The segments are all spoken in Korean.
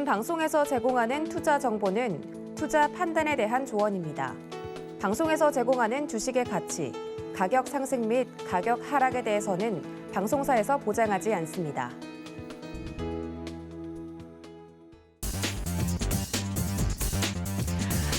방송에서 제공하는 투자 정보는 투자 판단에 대한 조언입니다. 방송에서 제공하는 주식의 가치, 가격 상승 및 가격 하락에 대해서는 방송사에서 보장하지 않습니다.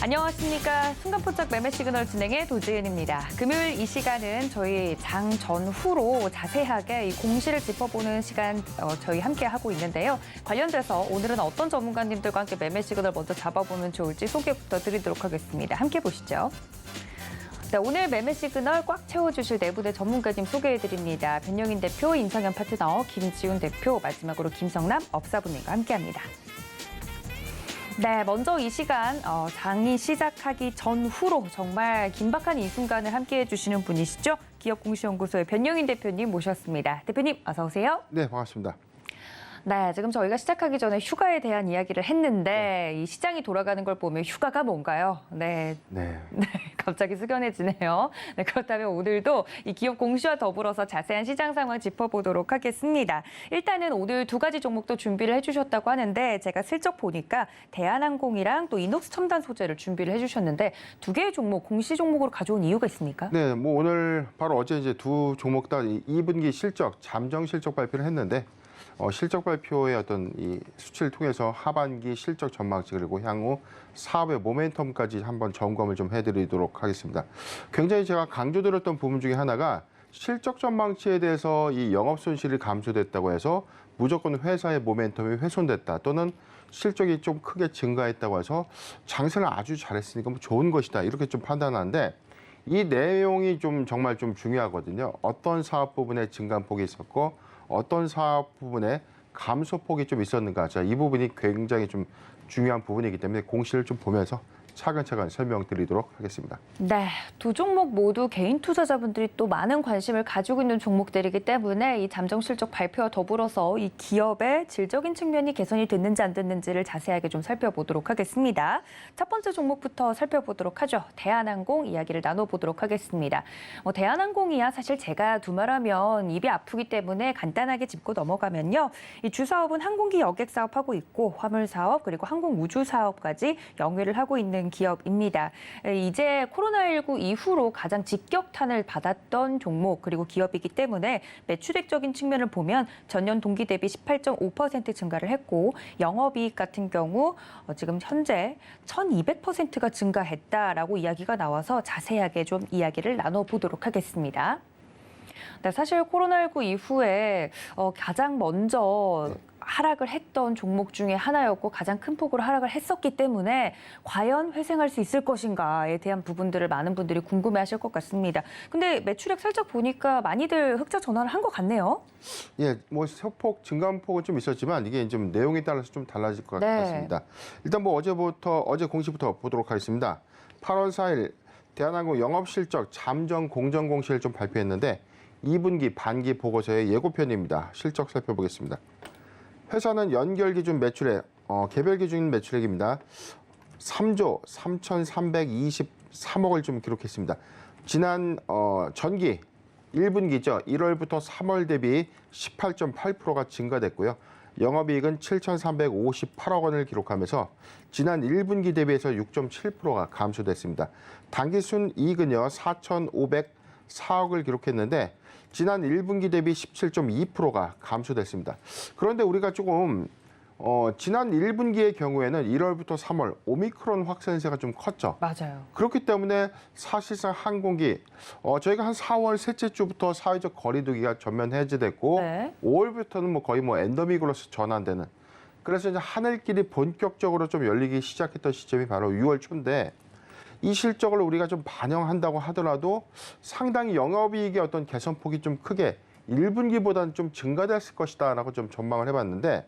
안녕하십니까. 순간포착 매매 시그널 진행의 도지은입니다. 금요일 이 시간은 저희 장 전후로 자세하게 이 공시를 짚어보는 시간 저희 함께 하고 있는데요. 관련돼서 오늘은 어떤 전문가님들과 함께 매매 시그널 먼저 잡아보면 좋을지 소개부터 드리도록 하겠습니다. 함께 보시죠. 네, 오늘 매매 시그널 꽉 채워주실 네 분의 전문가님 소개해드립니다. 변영인 대표, 임상현 파트너, 김지훈 대표, 마지막으로 김성남 업사부님과 함께합니다. 네, 먼저 이 시간 장이 시작하기 전후로 정말 긴박한 이 순간을 함께해 주시는 분이시죠. 기업공시연구소의 변영인 대표님 모셨습니다. 대표님 어서 오세요. 네, 반갑습니다. 네, 지금 저희가 시작하기 전에 휴가에 대한 이야기를 했는데 이 시장이 돌아가는 걸 보면 휴가가 뭔가요? 네, 갑자기 숙연해지네요. 네, 그렇다면 오늘도 이 기업 공시와 더불어서 자세한 시장 상황 짚어보도록 하겠습니다. 일단은 오늘 두 가지 종목도 준비를 해주셨다고 하는데 제가 슬쩍 보니까 대한항공이랑 또 이녹스 첨단 소재를 준비를 해주셨는데 두 개의 종목, 공시 종목으로 가져온 이유가 있습니까? 네, 뭐 오늘 바로 어제 이제 두 종목 다 2분기 실적, 잠정 실적 발표를 했는데 실적 발표의 어떤 이 수치를 통해서 하반기 실적 전망치 그리고 향후 사업의 모멘텀까지 한번 점검을 좀 해드리도록 하겠습니다. 굉장히 제가 강조드렸던 부분 중에 하나가 실적 전망치에 대해서 이 영업 손실이 감소됐다고 해서 무조건 회사의 모멘텀이 훼손됐다 또는 실적이 좀 크게 증가했다고 해서 장세를 아주 잘했으니까 뭐 좋은 것이다 이렇게 좀 판단하는데 이 내용이 좀 정말 좀 중요하거든요. 어떤 사업 부분에 증감폭이 있었고 어떤 사업 부분에 감소폭이 좀 있었는가. 자, 이 부분이 굉장히 좀 중요한 부분이기 때문에 공시를 좀 보면서 차근차근 설명드리도록 하겠습니다. 네, 두 종목 모두 개인 투자자분들이 또 많은 관심을 가지고 있는 종목들이기 때문에 이 잠정 실적 발표와 더불어서 이 기업의 질적인 측면이 개선이 됐는지 안 됐는지를 자세하게 좀 살펴보도록 하겠습니다. 첫 번째 종목부터 살펴보도록 하죠. 대한항공 이야기를 나눠보도록 하겠습니다. 대한항공이야 사실 제가 두말하면 입이 아프기 때문에 간단하게 짚고 넘어가면요. 이 주사업은 항공기 여객 사업하고 있고 화물 사업 그리고 항공 우주 사업까지 영위를 하고 있는 기업입니다. 이제 코로나19 이후로 가장 직격탄을 받았던 종목 그리고 기업이기 때문에 매출액적인 측면을 보면 전년 동기 대비 18.5% 증가를 했고 영업이익 같은 경우 지금 현재 1200%가 증가했다라고 이야기가 나와서 자세하게 좀 이야기를 나눠보도록 하겠습니다. 네, 사실 코로나19 이후에 가장 먼저 하락을 했던 종목 중에 하나였고 가장 큰 폭으로 하락을 했었기 때문에 과연 회생할 수 있을 것인가에 대한 부분들을 많은 분들이 궁금해하실 것 같습니다. 근데 매출액 살짝 보니까 많이들 흑자 전환을 한 것 같네요. 예, 뭐 소폭 증감폭은 좀 있었지만 이게 좀 내용에 따라서 좀 달라질 것 같습니다. 일단 뭐 어제 공시부터 보도록 하겠습니다. 8월 4일 대한항공 영업실적 잠정 공정 공시를 좀 발표했는데 2분기 반기 보고서의 예고편입니다. 실적 살펴보겠습니다. 회사는 연결 기준 매출액, 개별 기준 매출액입니다. 3조 3,323억을 좀 기록했습니다. 지난 전기 1분기죠. 1월부터 3월 대비 18.8%가 증가됐고요. 영업이익은 7,358억 원을 기록하면서 지난 1분기 대비해서 6.7%가 감소됐습니다. 당기순이익은요 4,504억을 기록했는데 지난 1분기 대비 17.2%가 감소됐습니다. 그런데 우리가 조금 지난 1분기의 경우에는 1월부터 3월 오미크론 확산세가 좀 컸죠. 맞아요. 그렇기 때문에 사실상 항공기 저희가 한 4월 셋째 주부터 사회적 거리두기가 전면 해제됐고 5월부터는 뭐 거의 뭐 엔더믹으로 전환되는 그래서 이제 하늘길이 본격적으로 좀 열리기 시작했던 시점이 바로 6월 초인데 이 실적을 우리가 좀 반영한다고 하더라도 상당히 영업이익의 어떤 개선폭이 좀 크게 1분기보다는 좀 증가됐을 것이다라고 좀 전망을 해봤는데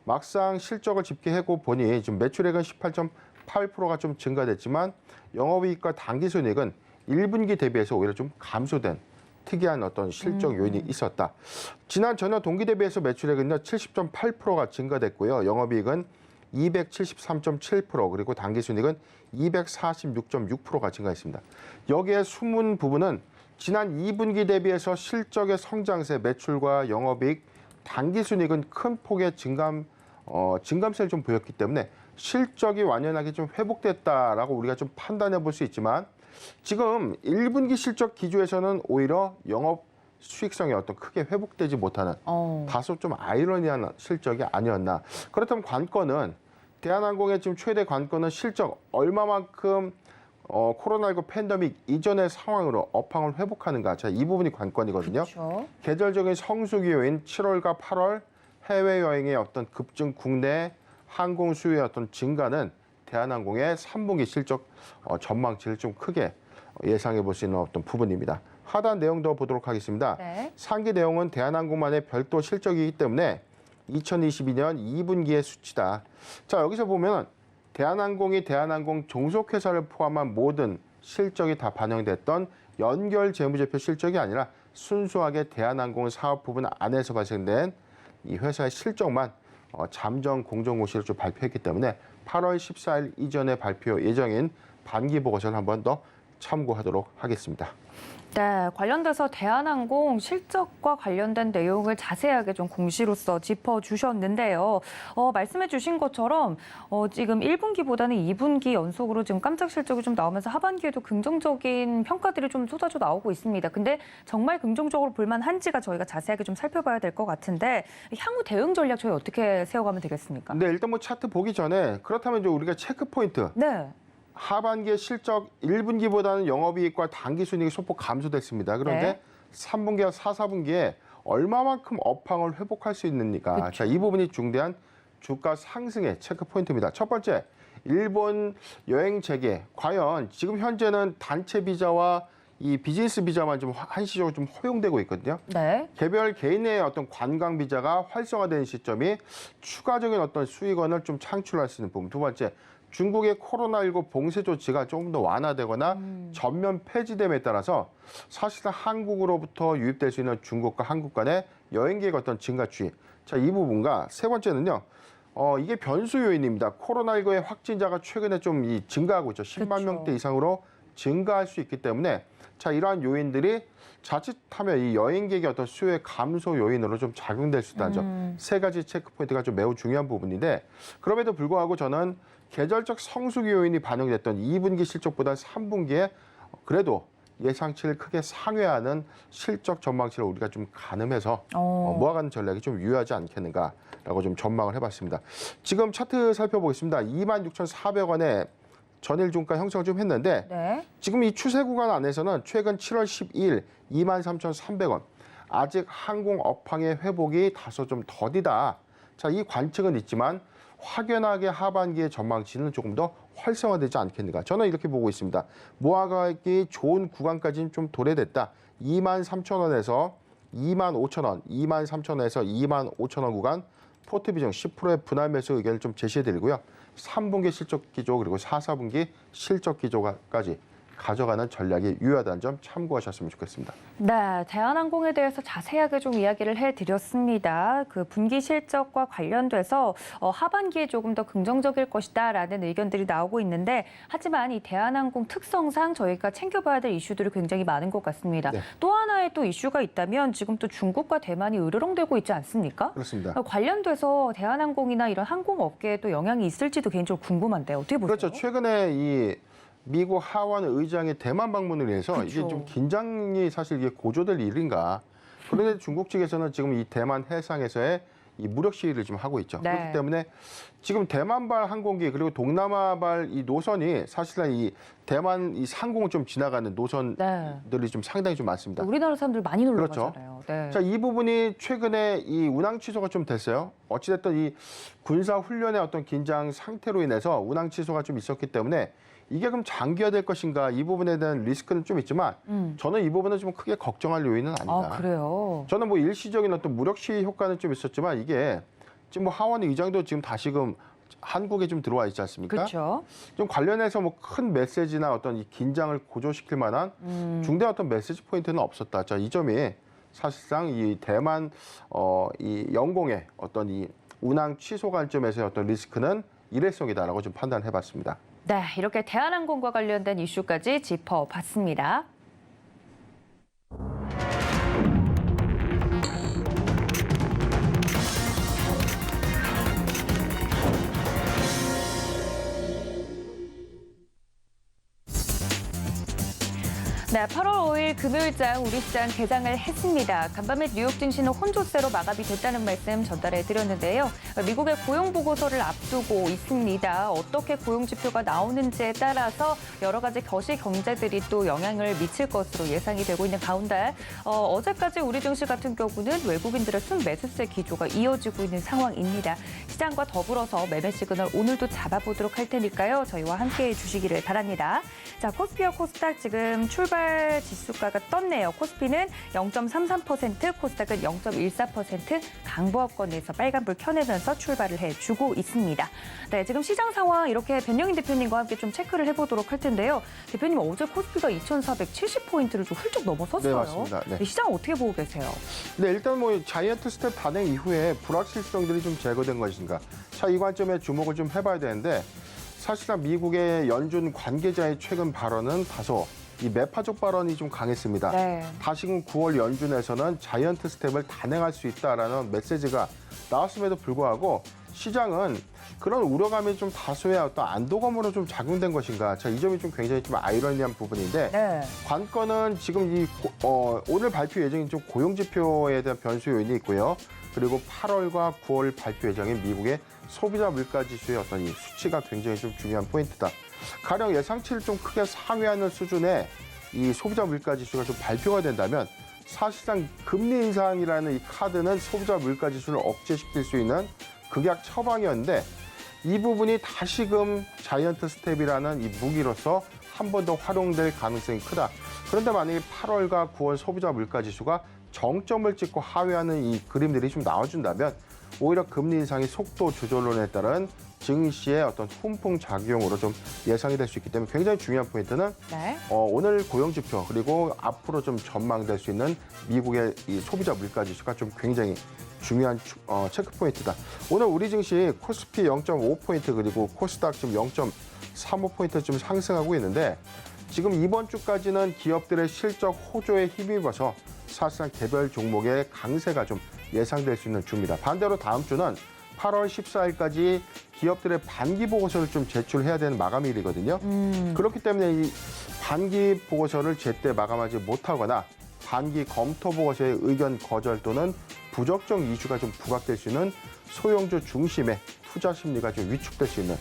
막상 실적을 집계하고 보니 지금 매출액은 18.8%가 좀 증가됐지만 영업이익과 당기순이익은 1분기 대비해서 오히려 좀 감소된 특이한 어떤 실적 요인이 있었다. 지난 전년 동기 대비해서 매출액은요 70.8%가 증가됐고요. 영업이익은 273.7% 그리고 당기순이익은 246.6%가 증가했습니다. 여기에 숨은 부분은 지난 2분기 대비해서 실적의 성장세, 매출과 영업이익, 당기순이익은 큰 폭의 증감 증감세를 좀 보였기 때문에 실적이 완연하게 좀 회복됐다라고 우리가 좀 판단해 볼 수 있지만 지금 1분기 실적 기조에서는 오히려 영업 수익성이 어떤 크게 회복되지 못하는 다소 좀 아이러니한 실적이 아니었나. 그렇다면 관건은 대한항공의 지금 최대 관건은 실적 얼마만큼 코로나19 팬데믹 이전의 상황으로 업황을 회복하는가. 자, 이 부분이 관건이거든요. 그렇죠. 계절적인 성수기 요인 7월과 8월 해외여행의 어떤 급증 국내 항공 수요의 어떤 증가는 대한항공의 3분기 실적 전망치를 좀 크게 예상해 볼 수 있는 어떤 부분입니다. 하단 내용 더 보도록 하겠습니다. 네. 상기 내용은 대한항공만의 별도 실적이기 때문에 2022년 2분기의 수치다. 자, 여기서 보면 대한항공이 대한항공 종속회사를 포함한 모든 실적이 다 반영됐던 연결 재무제표 실적이 아니라 순수하게 대한항공 사업 부분 안에서 발생된 이 회사의 실적만 잠정 공정고시를 좀 발표했기 때문에 8월 14일 이전에 발표 예정인 반기 보고서를 한 번 더 참고하도록 하겠습니다. 네, 관련돼서 대한항공 실적과 관련된 내용을 자세하게 좀 공시로서 짚어주셨는데요. 말씀해 주신 것처럼 지금 1분기보다는 2분기 연속으로 지금 깜짝 실적이 좀 나오면서 하반기에도 긍정적인 평가들이 좀 쏟아져 나오고 있습니다. 근데 정말 긍정적으로 볼만한지가 저희가 자세하게 좀 살펴봐야 될 것 같은데 향후 대응 전략 저희 어떻게 세워가면 되겠습니까? 네, 일단 뭐 차트 보기 전에 그렇다면 이제 우리가 체크 포인트. 네. 하반기의 실적 1분기보다는 영업이익과 당기순이익이 소폭 감소됐습니다. 그런데 네. 3분기와 4, 4분기에 얼마만큼 업황을 회복할 수 있는가. 그쵸. 자, 이 부분이 중대한 주가 상승의 체크 포인트입니다. 첫 번째, 일본 여행 재개. 과연 지금 현재는 단체 비자와 이 비즈니스 비자만 좀 한시적으로 좀 허용되고 있거든요. 네. 개별 개인의 어떤 관광 비자가 활성화되는 시점이 추가적인 어떤 수익원을 좀 창출할 수 있는 부분. 두 번째, 중국의 코로나19 봉쇄 조치가 조금 더 완화되거나 전면 폐지됨에 따라서 사실상 한국으로부터 유입될 수 있는 중국과 한국 간의 여행객 어떤 증가 추이. 자, 이 부분과 세 번째는요. 이게 변수 요인입니다. 코로나19의 확진자가 최근에 좀 증가하고 있죠. 10만 그렇죠. 명대 이상으로 증가할 수 있기 때문에 자, 이러한 요인들이 자칫하면 이 여행객의 어떤 수요의 감소 요인으로 좀 작용될 수 있다죠. 세 가지 체크 포인트가 좀 매우 중요한 부분인데 그럼에도 불구하고 저는 계절적 성수기 요인이 반영됐던 2분기 실적보다 3분기에 그래도 예상치를 크게 상회하는 실적 전망치를 우리가 좀 가늠해서 모아가는 전략이 좀 유효하지 않겠는가라고 좀 전망을 해봤습니다. 지금 차트 살펴보겠습니다. 26,400원에 전일 종가 형성 좀 했는데 네. 지금 이 추세 구간 안에서는 최근 7월 12일 23,300원. 아직 항공 업황의 회복이 다소 좀 더디다. 자, 이 관측은 있지만 확연하게 하반기의 전망치는 조금 더 활성화되지 않겠는가. 저는 이렇게 보고 있습니다. 모아가기 좋은 구간까지는 좀 도래됐다. 23,000원에서 25,000원, 23,000원에서 25,000원 구간 포트 비중 10%의 분할 매수 의견을 좀 제시해드리고요. 3분기 실적 기조 그리고 4, 4분기 실적 기조까지 가져가는 전략이 유효하다는 점 참고하셨으면 좋겠습니다. 네, 대한항공에 대해서 자세하게 좀 이야기를 해드렸습니다. 그 분기 실적과 관련돼서 하반기에 조금 더 긍정적일 것이다라는 의견들이 나오고 있는데 하지만 이 대한항공 특성상 저희가 챙겨봐야 될 이슈들이 굉장히 많은 것 같습니다. 네. 또 하나의 또 이슈가 있다면 지금 또 중국과 대만이 으르렁대고 있지 않습니까? 그렇습니다. 관련돼서 대한항공이나 이런 항공업계에 또 영향이 있을지도 개인적으로 궁금한데 어떻게 보세요? 그렇죠. 최근에 이 미국 하원 의장의 대만 방문을 위해서 그렇죠. 이게 좀 긴장이 사실 이게 고조될 일인가. 그런데 중국 측에서는 지금 이 대만 해상에서의 이 무력 시위를 지금 하고 있죠. 네. 그렇기 때문에 지금 대만발 항공기 그리고 동남아발 이 노선이 사실상 이 대만 이 상공을 좀 지나가는 노선들이 좀 상당히 좀 많습니다. 우리나라 사람들 많이 놀러 그렇죠. 가잖아요. 네. 자, 이 부분이 최근에 이 운항 취소가 좀 됐어요. 어찌됐든 이 군사 훈련의 어떤 긴장 상태로 인해서 운항 취소가 좀 있었기 때문에 이게 그럼 장기화될 것인가 이 부분에 대한 리스크는 좀 있지만 저는 이 부분은 좀 크게 걱정할 요인은 아니다. 아, 그래요? 저는 뭐 일시적인 어떤 무력 시위 효과는 좀 있었지만 이게 지금 뭐 하원 의장도 지금 다시금 한국에 좀 들어와 있지 않습니까? 그렇죠. 좀 관련해서 뭐 큰 메시지나 어떤 이 긴장을 고조시킬 만한 중대한 어떤 메시지 포인트는 없었다. 자, 이 점이 사실상 이 대만 이 영공의 어떤 이 운항 취소 관점에서의 어떤 리스크는 일회성이다라고 좀 판단해봤습니다. 네, 이렇게 대한항공과 관련된 이슈까지 짚어봤습니다. 네, 8월 5일 금요일장 우리 시장 개장을 했습니다. 간밤 및 뉴욕 증시는 혼조세로 마감이 됐다는 말씀 전달해 드렸는데요. 미국의 고용 보고서를 앞두고 있습니다. 어떻게 고용 지표가 나오는지에 따라서 여러 가지 거시 경제들이 또 영향을 미칠 것으로 예상이 되고 있는 가운데 어제까지 우리 증시 같은 경우는 외국인들의 순매수세 기조가 이어지고 있는 상황입니다. 시장과 더불어서 매매 시그널 오늘도 잡아보도록 할 테니까요. 저희와 함께해 주시기를 바랍니다. 자, 코스피와 코스닥 지금 출발 지수가가 떴네요. 코스피는 0.33%, 코스닥은 0.14% 강보합권에서 빨간불 켜내면서 출발을 해주고 있습니다. 네, 지금 시장 상황 이렇게 변영인 대표님과 함께 좀 체크를 해보도록 할 텐데요. 대표님, 어제 코스피가 2,470포인트를 좀 훌쩍 넘어섰어요. 네, 맞습니다. 네. 시장 어떻게 보고 계세요? 네, 일단 뭐 자이언트 스텝 단행 이후에 불확실성들이 좀 제거된 것인가. 자, 이 관점에 주목을 좀 해봐야 되는데 사실상 미국의 연준 관계자의 최근 발언은 다소 이 매파적 발언이 좀 강했습니다. 네. 다시금 9월 연준에서는 자이언트 스텝을 단행할 수 있다라는 메시지가 나왔음에도 불구하고 시장은 그런 우려감이 좀 다소의 어떤 안도감으로 좀 작용된 것인가. 자, 이 점이 좀 굉장히 좀 아이러니한 부분인데 네. 관건은 지금 오늘 발표 예정인 좀 고용 지표에 대한 변수 요인이 있고요. 그리고 8월과 9월 발표 예정인 미국의 소비자 물가 지수의 어떤 이 수치가 굉장히 좀 중요한 포인트다. 가령 예상치를 좀 크게 상회하는 수준의 이 소비자 물가 지수가 좀 발표가 된다면 사실상 금리 인상이라는 이 카드는 소비자 물가 지수를 억제시킬 수 있는 극약 처방이었는데 이 부분이 다시금 자이언트 스텝이라는 이 무기로서 한 번 더 활용될 가능성이 크다. 그런데 만약에 8월과 9월 소비자 물가 지수가 정점을 찍고 하회하는 이 그림들이 좀 나와준다면 오히려 금리 인상의 속도 조절론에 따른 증시의 어떤 훈풍 작용으로 좀 예상이 될 수 있기 때문에 굉장히 중요한 포인트는 네. 오늘 고용 지표 그리고 앞으로 좀 전망될 수 있는 미국의 이 소비자 물가 지수가 좀 굉장히 중요한 체크 포인트다. 오늘 우리 증시 코스피 0.5포인트 그리고 코스닥 지금 0.35포인트 좀 상승하고 있는데 지금 이번 주까지는 기업들의 실적 호조에 힘입어서 사실상 개별 종목의 강세가 좀 예상될 수 있는 주입니다. 반대로 다음 주는 8월 14일까지 기업들의 반기 보고서를 좀 제출해야 되는 마감일이거든요. 그렇기 때문에 이 반기 보고서를 제때 마감하지 못하거나 반기 검토 보고서의 의견 거절 또는 부적정 이슈가 좀 부각될 수 있는 소형주 중심의 투자 심리가 좀 위축될 수 있는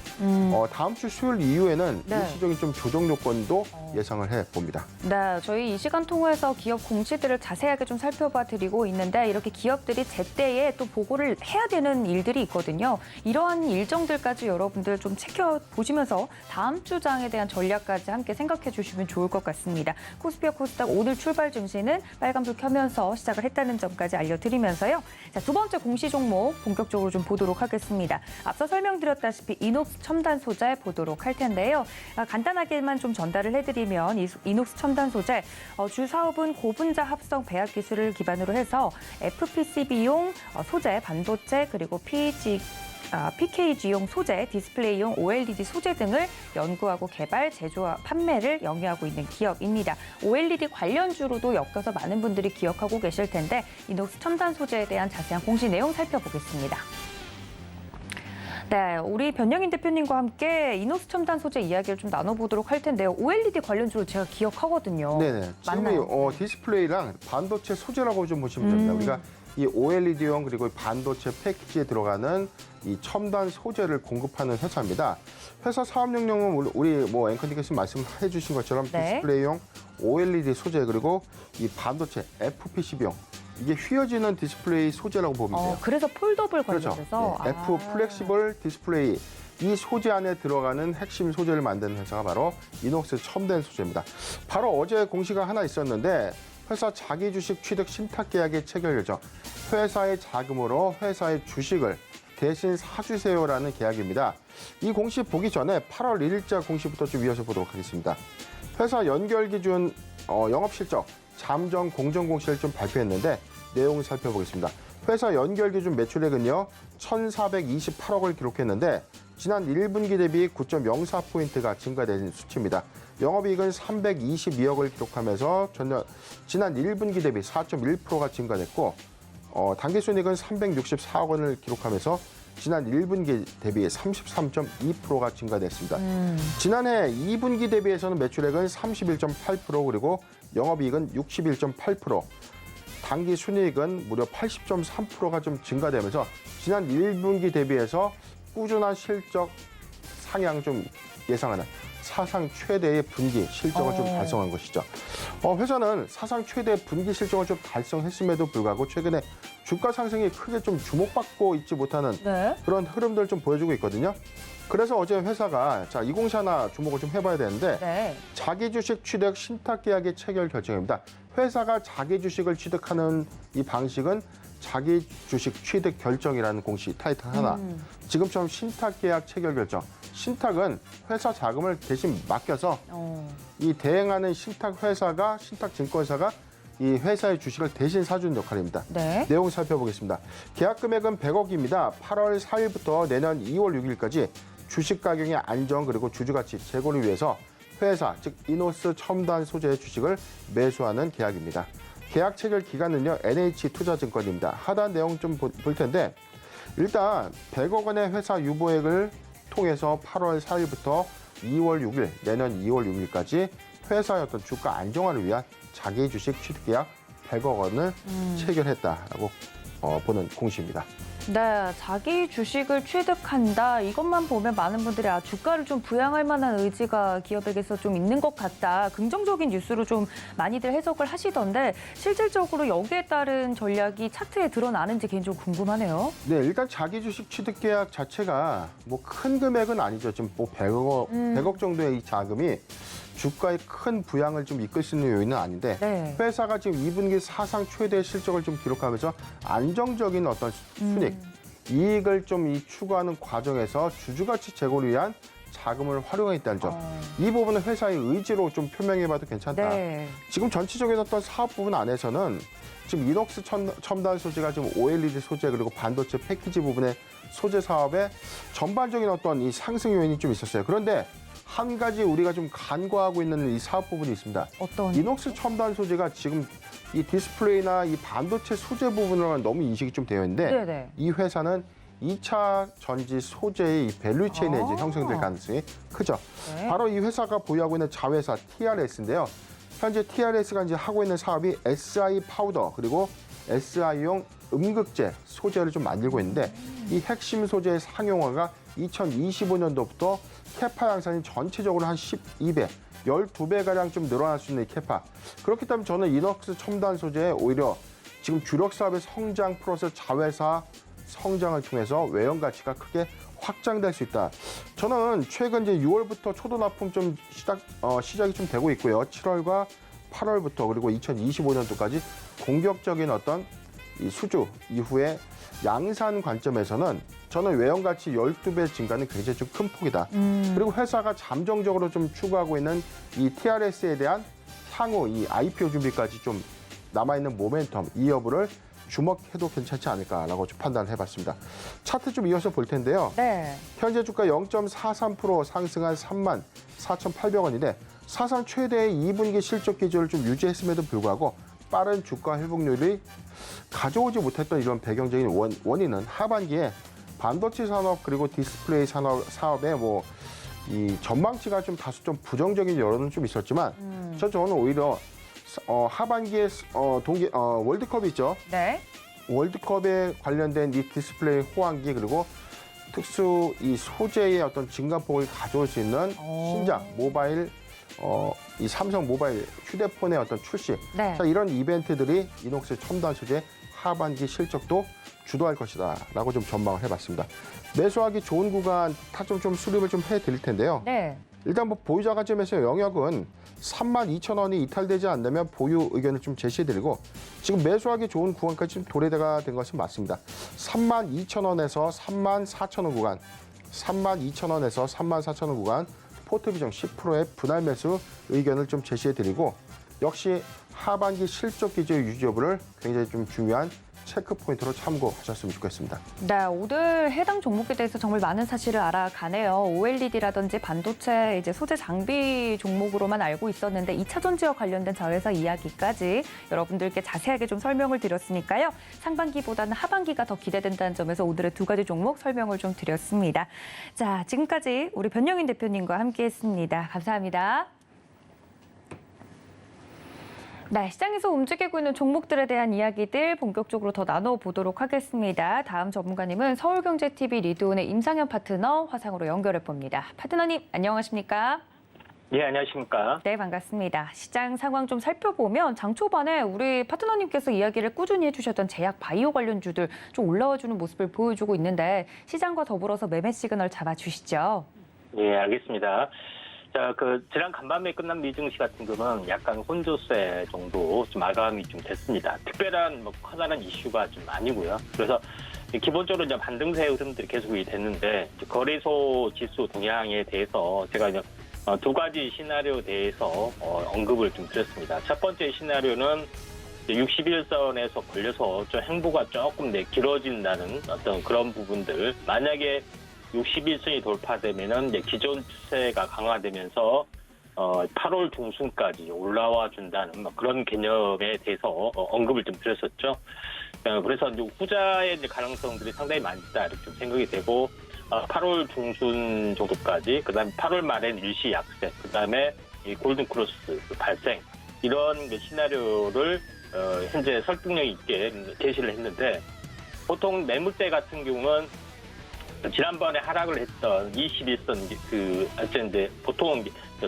다음 주 수요일 이후에는 네. 일시적인 좀 조정 요건도 예상을 해봅니다. 네, 저희 이 시간 통해서 기업 공시들을 자세하게 좀 살펴봐 드리고 있는데 이렇게 기업들이 제때에 또 보고를 해야 되는 일들이 있거든요. 이러한 일정들까지 여러분들 좀 챙겨보시면서 다음 주 장에 대한 전략까지 함께 생각해 주시면 좋을 것 같습니다. 코스피와 코스닥 오늘 출발 증시는 빨간불 켜면서 시작을 했다는 점까지 알려드리면서요. 자, 두 번째 공시 종목 본격적으로 좀 보도록 하겠습니다. 앞서 설명드렸다시피 이녹스 첨단 소재 보도록 할 텐데요. 간단하게만 좀 전달을 해드리면 이 이녹스 첨단 소재 주 사업은 고분자 합성 배합 기술을 기반으로 해서 FPCB용 소재, 반도체 그리고 PKG용 소재, 디스플레이용 OLED 소재 등을 연구하고 개발, 제조와 판매를 영위하고 있는 기업입니다. OLED 관련주로도 엮여서 많은 분들이 기억하고 계실 텐데 이녹스 첨단 소재에 대한 자세한 공시 내용 살펴보겠습니다. 네, 우리 변영인 대표님과 함께 이녹스 첨단 소재 이야기를 좀 나눠보도록 할 텐데요. OLED 관련주로 제가 기억하거든요. 네네. 맞나요? 지금 디스플레이랑 반도체 소재라고 좀 보시면 됩니다. 우리가 이 OLED용 그리고 반도체 패키지에 들어가는 이 첨단 소재를 공급하는 회사입니다. 회사 사업 영역은 우리 뭐 앵커님께서 말씀해 주신 것처럼 네. 디스플레이용 OLED 소재 그리고 이 반도체 FPCB용 이게 휘어지는 디스플레이 소재라고 보면 돼요. 그래서 폴더블 그렇죠. 관련돼서 네. F 플렉시블 디스플레이 이 소재 안에 들어가는 핵심 소재를 만드는 회사가 바로 이녹스 첨단 소재입니다. 바로 어제 공시가 하나 있었는데 회사 자기 주식 취득 신탁 계약의 체결 예정. 회사의 자금으로 회사의 주식을 대신 사주세요라는 계약입니다. 이 공시 보기 전에 8월 1일자 공시부터 좀 이어서 보도록 하겠습니다. 회사 연결 기준 영업 실적 잠정 공정 공시를 좀 발표했는데 내용 살펴보겠습니다. 회사 연결 기준 매출액은요 1,428억을 기록했는데 지난 1분기 대비 9.04포인트가 증가된 수치입니다. 영업이익은 322억을 기록하면서 지난 1분기 대비 4.1%가 증가됐고 당기순이익은 364억 원을 기록하면서 지난 1분기 대비 33.2%가 증가됐습니다. 지난해 2분기 대비해서는 매출액은 31.8% 그리고 영업이익은 61.8%, 당기 순이익은 무려 80.3%가 좀 증가되면서 지난 1분기 대비해서 꾸준한 실적 상향 좀 예상하는 사상 최대의 분기 실적을 좀 달성한 것이죠. 회사는 사상 최대 분기 실적을 좀 달성했음에도 불구하고 최근에 주가 상승이 크게 좀 주목받고 있지 못하는 네. 그런 흐름들을 좀 보여주고 있거든요. 그래서 어제 회사가 이 공시 하나 주목을 좀 해봐야 되는데 네. 자기 주식 취득 신탁 계약의 체결 결정입니다. 회사가 자기 주식을 취득하는 이 방식은 자기 주식 취득 결정이라는 공시 타이틀 하나. 지금처럼 신탁 계약 체결 결정. 신탁은 회사 자금을 대신 맡겨서 이 대행하는 신탁 회사가 신탁 증권사가 이 회사의 주식을 대신 사주는 역할입니다. 네. 내용 살펴보겠습니다. 계약 금액은 100억입니다. 8월 4일부터 내년 2월 6일까지 주식 가격의 안정 그리고 주주 가치 제고를 위해서 회사, 즉 이노스 첨단 소재의 주식을 매수하는 계약입니다. 계약 체결 기간은요, NH투자증권입니다. 하단 내용 좀 볼 텐데 일단 100억 원의 회사 유보액을 통해서 8월 4일부터 2월 6일, 내년 2월 6일까지 회사의 어떤 주가 안정화를 위한 자기 주식 취득 계약 100억 원을 체결했다라고 보는 공시입니다. 네, 자기 주식을 취득한다. 이것만 보면 많은 분들이 주가를 좀 부양할 만한 의지가 기업에게서 좀 있는 것 같다. 긍정적인 뉴스로 좀 많이들 해석을 하시던데 실질적으로 여기에 따른 전략이 차트에 드러나는지 개인적으로 궁금하네요. 네, 일단 자기 주식 취득 계약 자체가 뭐 큰 금액은 아니죠. 지금 뭐 100억 정도의 이 자금이 주가의 큰 부양을 좀 이끌 수 있는 요인은 아닌데 네. 회사가 지금 2분기 사상 최대 실적을 좀 기록하면서 안정적인 어떤 순익, 이익을 좀 추구하는 과정에서 주주가치 제고를 위한 자금을 활용했다는 점. 이 부분은 회사의 의지로 좀 표명해봐도 괜찮다. 네. 지금 전체적인 어떤 사업 부분 안에서는 지금 이녹스 첨단 소재가 지금 OLED 소재 그리고 반도체 패키지 부분의 소재 사업에 전반적인 어떤 이 상승 요인이 좀 있었어요. 그런데 한 가지 우리가 좀 간과하고 있는 이 사업 부분이 있습니다. 어떤? 이녹스 첨단 소재가 지금 이 디스플레이나 이 반도체 소재 부분으로만 너무 인식이 좀 되어 있는데 네네. 이 회사는 2차 전지 소재의 이 밸류체인에 이제 형성될 가능성이 크죠. 네. 바로 이 회사가 보유하고 있는 자회사 TRS인데요. 현재 TRS가 이제 하고 있는 사업이 SI 파우더 그리고 SI용 음극재 소재를 좀 만들고 있는데 이 핵심 소재의 상용화가 2025년도부터 캐파 양산이 전체적으로 한 12배, 12배가량 좀 늘어날 수 있는 이 캐파. 그렇기 때문에 저는 이녹스 첨단 소재에 오히려 지금 주력 사업의 성장 플러스 자회사 성장을 통해서 외형 가치가 크게 확장될 수 있다. 저는 최근 이제 6월부터 초도 납품 좀 시작이 좀 되고 있고요. 7월과 8월부터 그리고 2025년도까지 공격적인 어떤 이 수주 이후에 양산 관점에서는 저는 외형 가치 12배 증가는 굉장히 좀 큰 폭이다. 그리고 회사가 잠정적으로 좀 추구하고 있는 이 TRS에 대한 향후 이 IPO 준비까지 좀 남아있는 모멘텀, 이 여부를 주목해도 괜찮지 않을까라고 좀 판단을 해봤습니다. 차트 좀 이어서 볼 텐데요. 네. 현재 주가 0.43% 상승한 34,800원인데 사상 최대의 2분기 실적 기조를 좀 유지했음에도 불구하고 빠른 주가 회복률이 가져오지 못했던 이런 배경적인 원인은 하반기에 반도체 산업 그리고 디스플레이 사업에 뭐 이 전망치가 좀 다소 좀 부정적인 여론은 좀 있었지만 저는 오히려 하반기에 월드컵이 있죠. 네. 월드컵에 관련된 이 디스플레이 호환기 그리고 특수 이 소재의 어떤 증가폭을 가져올 수 있는 신작 모바일 이 삼성 모바일 휴대폰의 어떤 출시 네. 자, 이런 이벤트들이 이녹스 첨단 소재 하반기 실적도 주도할 것이다라고 좀 전망을 해봤습니다. 매수하기 좋은 구간 타점 좀 수립을 좀 해드릴 텐데요. 네. 일단 뭐 보유자 관점에서 영역은 32,000원이 이탈되지 않는다면 보유 의견을 좀 제시해드리고 지금 매수하기 좋은 구간까지 좀 도래가 된 것은 맞습니다. 32,000원에서 34,000원 구간, 32,000원에서 34,000원 구간 포트 비중 10%의 분할 매수 의견을 좀 제시해드리고 역시 하반기 실적 기조 유지 여부를 굉장히 좀 중요한 체크 포인트로 참고하셨으면 좋겠습니다. 네, 오늘 해당 종목에 대해서 정말 많은 사실을 알아가네요. OLED라든지 반도체 이제 소재 장비 종목으로만 알고 있었는데 2차 전지와 관련된 자회사 이야기까지 여러분들께 자세하게 좀 설명을 드렸으니까요. 상반기보다는 하반기가 더 기대된다는 점에서 오늘의 두 가지 종목 설명을 좀 드렸습니다. 자, 지금까지 우리 변영인 대표님과 함께했습니다. 감사합니다. 네, 시장에서 움직이고 있는 종목들에 대한 이야기들 본격적으로 더 나눠보도록 하겠습니다. 다음 전문가님은 서울경제TV 리드온의 임상현 파트너 화상으로 연결해 봅니다. 파트너님, 안녕하십니까? 네, 안녕하십니까? 네, 반갑습니다. 시장 상황 좀 살펴보면 장 초반에 우리 파트너님께서 이야기를 꾸준히 해주셨던 제약 바이오 관련주들 좀 올라와주는 모습을 보여주고 있는데 시장과 더불어서 매매 시그널 잡아주시죠. 예, 알겠습니다. 자, 지난 간밤에 끝난 미증시 같은 경우는 약간 혼조세 정도 좀 마감이 좀 됐습니다. 특별한 커다란 이슈가 좀 아니고요. 그래서 기본적으로 이제 반등세 흐름들이 계속이 됐는데 거래소 지수 동향에 대해서 제가 이제 두 가지 시나리오에 대해서 언급을 좀 드렸습니다. 첫 번째 시나리오는 61선에서 걸려서 좀 행보가 조금 길어진다는 어떤 그런 부분들. 만약에 61선이 돌파되면은 이제 기존 추세가 강화되면서 8월 중순까지 올라와 준다는 그런 개념에 대해서 언급을 좀 드렸었죠. 그래서 이제 후자의 이제 가능성들이 상당히 많다 이렇게 좀 생각이 되고 8월 중순 정도까지, 그다음에 8월 말엔 일시 약세, 그다음에 이 골든 크로스 발생 이런 시나리오를 현재 설득력 있게 제시를 했는데 보통 매물대 같은 경우는 지난번에 하락을 했던 21선 이제 보통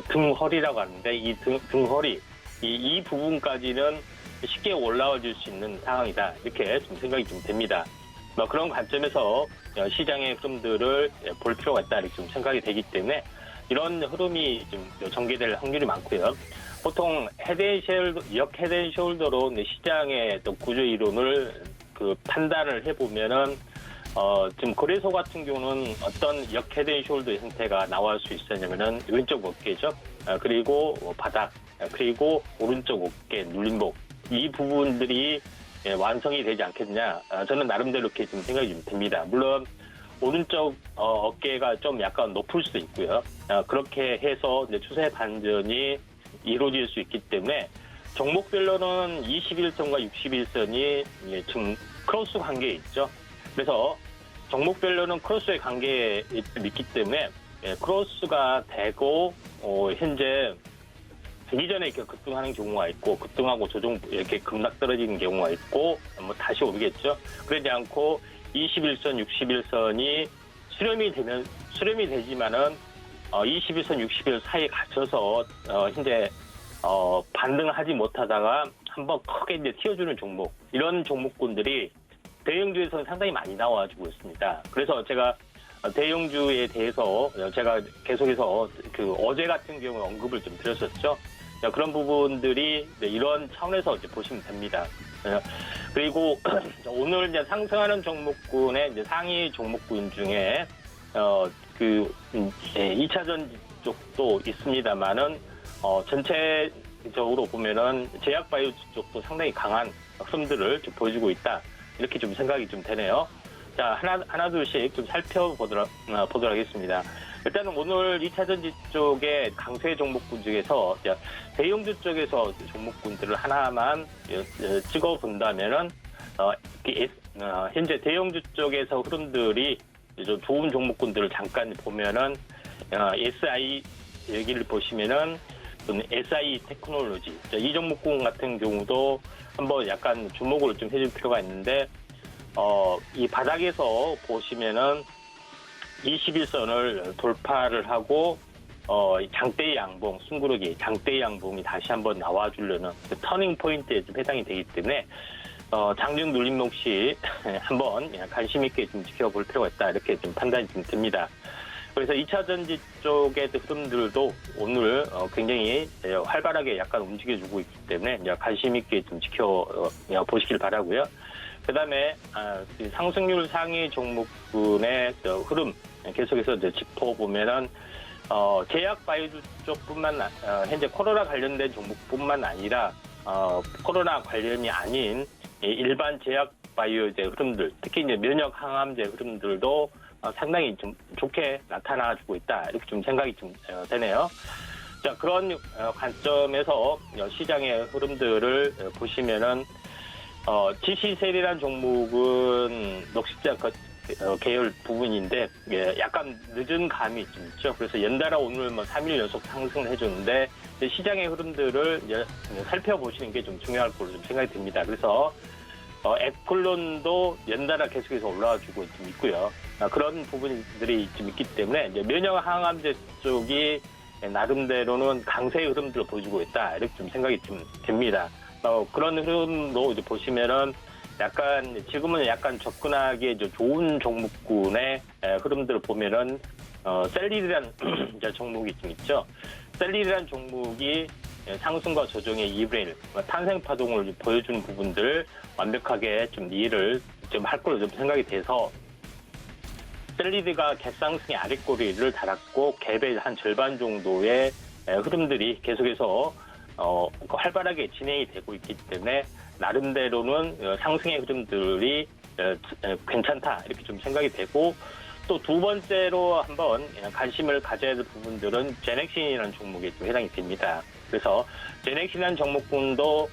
등허리라고 하는데 이 등허리 이 부분까지는 쉽게 올라와 줄 수 있는 상황이다 이렇게 좀 생각이 좀 됩니다. 그런 관점에서 시장의 흐름들을 볼 필요가 있다 이렇게 좀 생각이 되기 때문에 이런 흐름이 좀 전개될 확률이 많고요. 보통 역 헤드앤숄더로 시장의 또 구조 이론을 판단을 해보면은 지금 거래소 같은 경우는 어떤 역 헤드앤숄더 형태가 나올 수 있었냐면은 왼쪽 어깨죠. 그리고 바닥, 그리고 오른쪽 어깨 눌림목 이 부분들이 완성이 되지 않겠냐. 저는 나름대로 이렇게 좀 생각이 좀 듭니다. 물론 오른쪽 어깨가 좀 약간 높을 수도 있고요. 그렇게 해서 이제 추세 반전이 이루어질 수 있기 때문에 종목별로는 21선과 61선이 지금 크로스 관계에 있죠. 그래서 종목별로는 크로스의 관계에 있기 때문에 크로스가 되고 현재 이전에 이렇게 급등하는 경우가 있고 급등하고 조정 이렇게 급락 떨어지는 경우가 있고 다시 오르겠죠. 그러지 않고 21선, 61선이 수렴이 되지만은 21선, 61선 사이에 갇혀서 현재 반등하지 못하다가 한번 크게 이제 튀어주는 종목 이런 종목군들이 대형주에서는 상당히 많이 나와주고 있습니다. 그래서 제가 대형주에 대해서 제가 계속해서 어제 같은 경우 언급을 좀 드렸었죠. 그런 부분들이 이런 차원에서 이제 보시면 됩니다. 그리고 오늘 이제 상승하는 종목군의 이제 상위 종목군 중에 2차 전지 쪽도 있습니다만은 전체적으로 보면은 제약 바이오 쪽도 상당히 강한 흐름들을 좀 보여주고 있다. 이렇게 좀 생각이 좀 되네요. 자, 하나 둘씩 좀 살펴보도록 하겠습니다. 일단은 오늘 2차 전지 쪽의 강세 종목군 중에서 대형주 쪽에서 종목군들을 하나만 찍어본다면은 현재 대형주 쪽에서 흐름들이 좀 좋은 종목군들을 잠깐 보면은 SI 여기를 보시면은 SI 테크놀로지 이 종목군 같은 경우도 한번 약간 주목을 좀 해줄 필요가 있는데 이 바닥에서 보시면은 21선을 돌파를 하고 장대 양봉, 숨구르기 장대 양봉이 다시 한번 나와주려는 터닝 포인트에 좀 해당이 되기 때문에 장중 눌림목 시 한번 관심 있게 좀 지켜볼 필요가 있다 이렇게 좀 판단이 좀 됩니다. 그래서 2차 전지 쪽의 흐름들도 오늘 굉장히 활발하게 약간 움직여주고 있기 때문에 관심 있게 좀 지켜보시길 바라고요. 그다음에 상승률 상위 종목군의 흐름 계속해서 짚어보면은 제약 바이오 쪽뿐만 현재 코로나 관련된 종목뿐만 아니라 코로나 관련이 아닌 일반 제약 바이오제 흐름들, 특히 이제 면역 항암제 흐름들도 상당히 좀 좋게 나타나주고 있다. 이렇게 좀 생각이 좀 되네요. 자, 그런 관점에서 시장의 흐름들을 보시면은 GC-셀이라는 종목은 녹십자 계열 부분인데 약간 늦은 감이 좀 있죠. 그래서 연달아 오늘 3일 연속 상승을 해줬는데 시장의 흐름들을 살펴보시는 게 좀 중요할 걸로 좀 생각이 듭니다. 그래서 에플론도 연달아 계속해서 올라와주고 좀 있고요. 그런 부분들이 좀 있기 때문에 이제 면역 항암제 쪽이 나름대로는 강세의 흐름들을 보여주고 있다. 이렇게 좀 생각이 좀 됩니다. 그런 흐름도 이제 보시면은 지금은 약간 접근하기 좋은 종목군의 흐름들을 보면은, 셀리라는 종목이 좀 있죠. 셀리라는 종목이 상승과 조정의 2분의 1, 탄생파동을 보여주는 부분들 완벽하게 좀 이해를 좀 할 걸로 좀 생각이 돼서 셀리드가 갭상승의 아랫꼬리를 달았고 갭의 한 절반 정도의 흐름들이 계속해서 활발하게 진행이 되고 있기 때문에 나름대로는 상승의 흐름들이 괜찮다 이렇게 좀 생각이 되고 또 두 번째로 한번 관심을 가져야 될 부분들은 제넥신이라는 종목에 좀 해당이 됩니다. 그래서 제넥신이라는 종목군도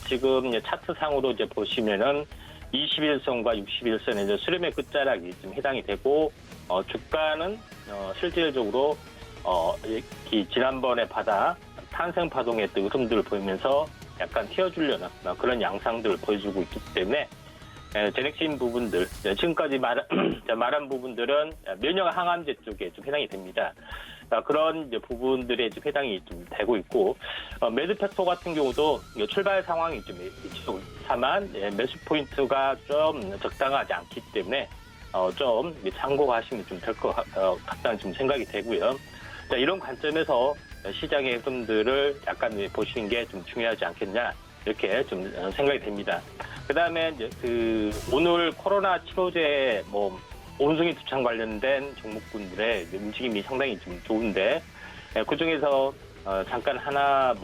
지금 차트상으로 이제 보시면은 21선과 61선의 수렴의 끝자락이 좀 해당이 되고 주가는 실질적으로 지난번에 탄생 파동의 흐름들을 보이면서 약간 튀어주려는 그런 양상들을 보여주고 있기 때문에 제넥신 부분들 지금까지 말한 부분들은 면역 항암제 쪽에 좀 해당이 됩니다. 그런 이제 부분들에 좀 해당이 좀 되고 있고 매드팩토 같은 경우도 출발 상황이 좀 있죠. 다만 매수 포인트가 좀 적당하지 않기 때문에 좀 참고하시면 좀 될 것 같다는 좀 생각이 되고요. 자, 이런 관점에서 시장의 흐름들을 약간 보시는 게 좀 중요하지 않겠냐 이렇게 좀 생각이 됩니다. 그다음에 이제 오늘 코로나 치료제 온숭이 두창 관련된 종목군들의 움직임이 상당히 좀 좋은데 그 중에서 잠깐 하나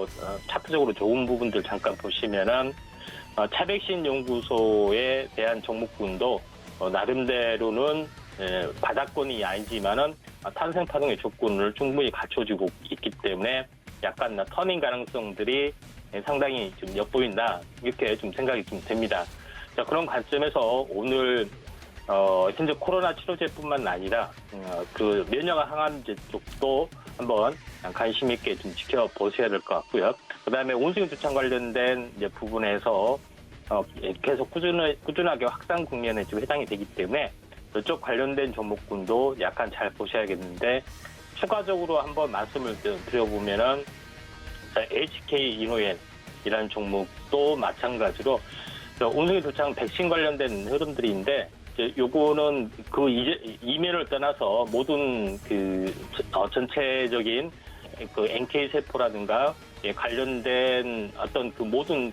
차트적으로 좋은 부분들 잠깐 보시면은 차백신 연구소에 대한 종목군도 나름대로는 바닥권이 아니지만은 탄생 파동의 조건을 충분히 갖춰주고 있기 때문에 약간 터닝 가능성들이 상당히 좀 엿보인다 이렇게 좀 생각이 좀 됩니다. 자, 그런 관점에서 오늘 현재 코로나 치료제뿐만 아니라 그 면역 항암제 쪽도 한번 관심 있게 좀 지켜보셔야 될 것 같고요. 그다음에 온숭이 두창 관련된 이제 부분에서 계속 꾸준하게 확산 국면에 좀 해당이 되기 때문에 이쪽 관련된 종목군도 약간 잘 보셔야겠는데 추가적으로 한번 말씀을 드려보면은 HK 이노엔이라는 종목도 마찬가지로 온숭이 두창 백신 관련된 흐름들인데 요거는 이면을 떠나서 모든 전체적인 NK 세포라든가 관련된 어떤 모든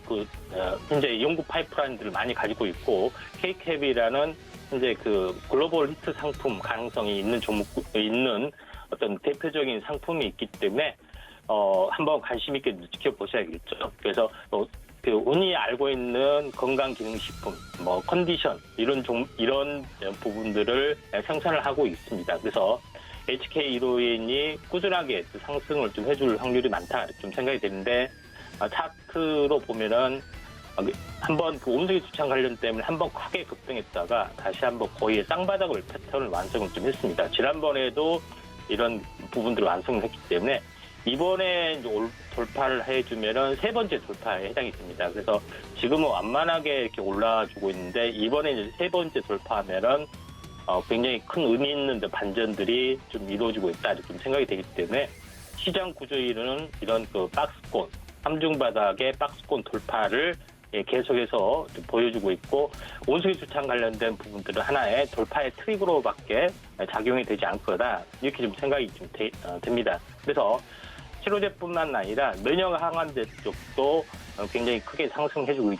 현재 연구 파이프라인들을 많이 가지고 있고 KCAP이라는 현재 글로벌 히트 상품 가능성이 있는 어떤 대표적인 상품이 있기 때문에 한번 관심 있게 지켜보셔야겠죠. 그래서 흔히 알고 있는 건강기능식품, 컨디션 이런 부분들을 생산을 하고 있습니다. 그래서 HK 이노엔이 꾸준하게 상승을 좀 해줄 확률이 많다 이렇게 좀 생각이 되는데 차트로 보면은 한번 온숭이 두창 관련 때문에 한번 크게 급등했다가 다시 한번 거의 쌍바닥을 패턴을 완성을 좀 했습니다. 지난번에도 이런 부분들을 완성을 했기 때문에 이번에 이제 돌파를 해주면은 세 번째 돌파에 해당이 됩니다. 그래서 지금은 완만하게 이렇게 올라주고 있는데 이번에 이제 세 번째 돌파하면은 굉장히 큰 의미 있는 반전들이 좀 이루어지고 있다 이렇게 좀 생각이 되기 때문에 시장 구조일은 이런 박스권 함중바닥의 박스권 돌파를 계속해서 좀 보여주고 있고 온숭이 두창 관련된 부분들은 하나의 돌파의 트릭으로밖에 작용이 되지 않을 거다 이렇게 좀 생각이 좀 됩니다. 그래서 치료제뿐만 아니라 면역 항암제 쪽도 굉장히 크게 상승해주고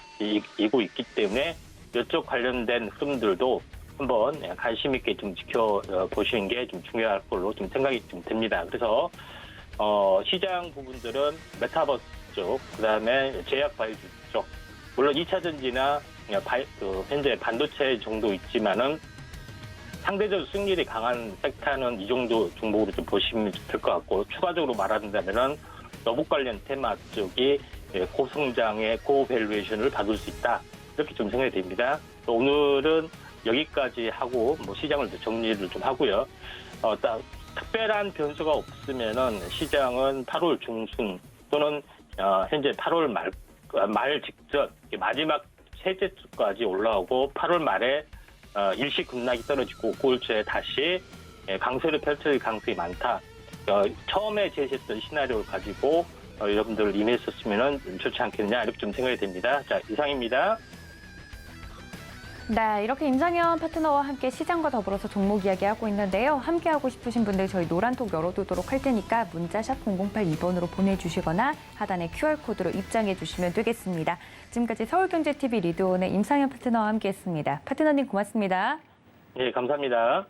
있기 때문에 이쪽 관련된 흐름들도 한번 관심 있게 좀 지켜보시는 게 좀 중요할 걸로 좀 생각이 좀 됩니다. 그래서 시장 부분들은 메타버스 쪽, 그다음에 제약 바이오 쪽, 물론 2차 전지나 현재 반도체 정도 있지만은 상대적으로 수익률이 강한 섹터는 이 정도 종목으로 좀 보시면 될 것 같고, 추가적으로 말한다면은 로봇 관련 테마 쪽이 고성장의 고밸류에이션을 받을 수 있다, 이렇게 좀 생각이 됩니다. 오늘은 여기까지 하고 시장을 정리를 좀 하고요. 특별한 변수가 없으면은 시장은 8월 중순 또는 현재 8월 말 직전 마지막 세째 주까지 올라오고 8월 말에 일시 급락이 떨어지고 9월 초에 다시 강세를 펼쳐질 가능성이 많다. 처음에 제시했던 시나리오를 가지고 여러분들 임했었으면 좋지 않겠느냐, 이렇게 좀 생각이 됩니다. 자, 이상입니다. 네, 이렇게 임상현 파트너와 함께 시장과 더불어서 종목 이야기하고 있는데요. 함께하고 싶으신 분들 저희 노란톡 열어두도록 할 테니까 문자 샵 0082번으로 보내주시거나 하단에 QR코드로 입장해 주시면 되겠습니다. 지금까지 서울경제TV 리드온의 임상현 파트너와 함께했습니다. 파트너님 고맙습니다. 네, 감사합니다.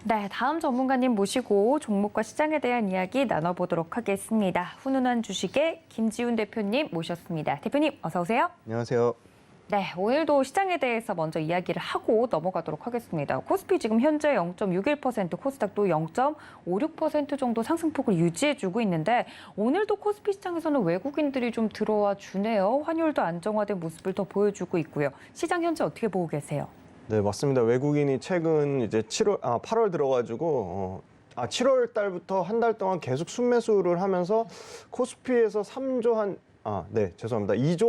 네, 다음 전문가님 모시고 종목과 시장에 대한 이야기 나눠보도록 하겠습니다. 훈훈한 주식의 김지훈 대표님 모셨습니다. 대표님 어서 오세요. 안녕하세요. 네, 오늘도 시장에 대해서 먼저 이야기를 하고 넘어가도록 하겠습니다. 코스피 지금 현재 0.61%, 코스닥도 0.56% 정도 상승폭을 유지해주고 있는데 오늘도 코스피 시장에서는 외국인들이 좀 들어와 주네요. 환율도 안정화된 모습을 더 보여주고 있고요. 시장 현재 어떻게 보고 계세요? 네, 맞습니다. 외국인이 최근 이제 8월 들어가지고 7월 달부터 한 달 동안 계속 순매수를 하면서 코스피에서 2조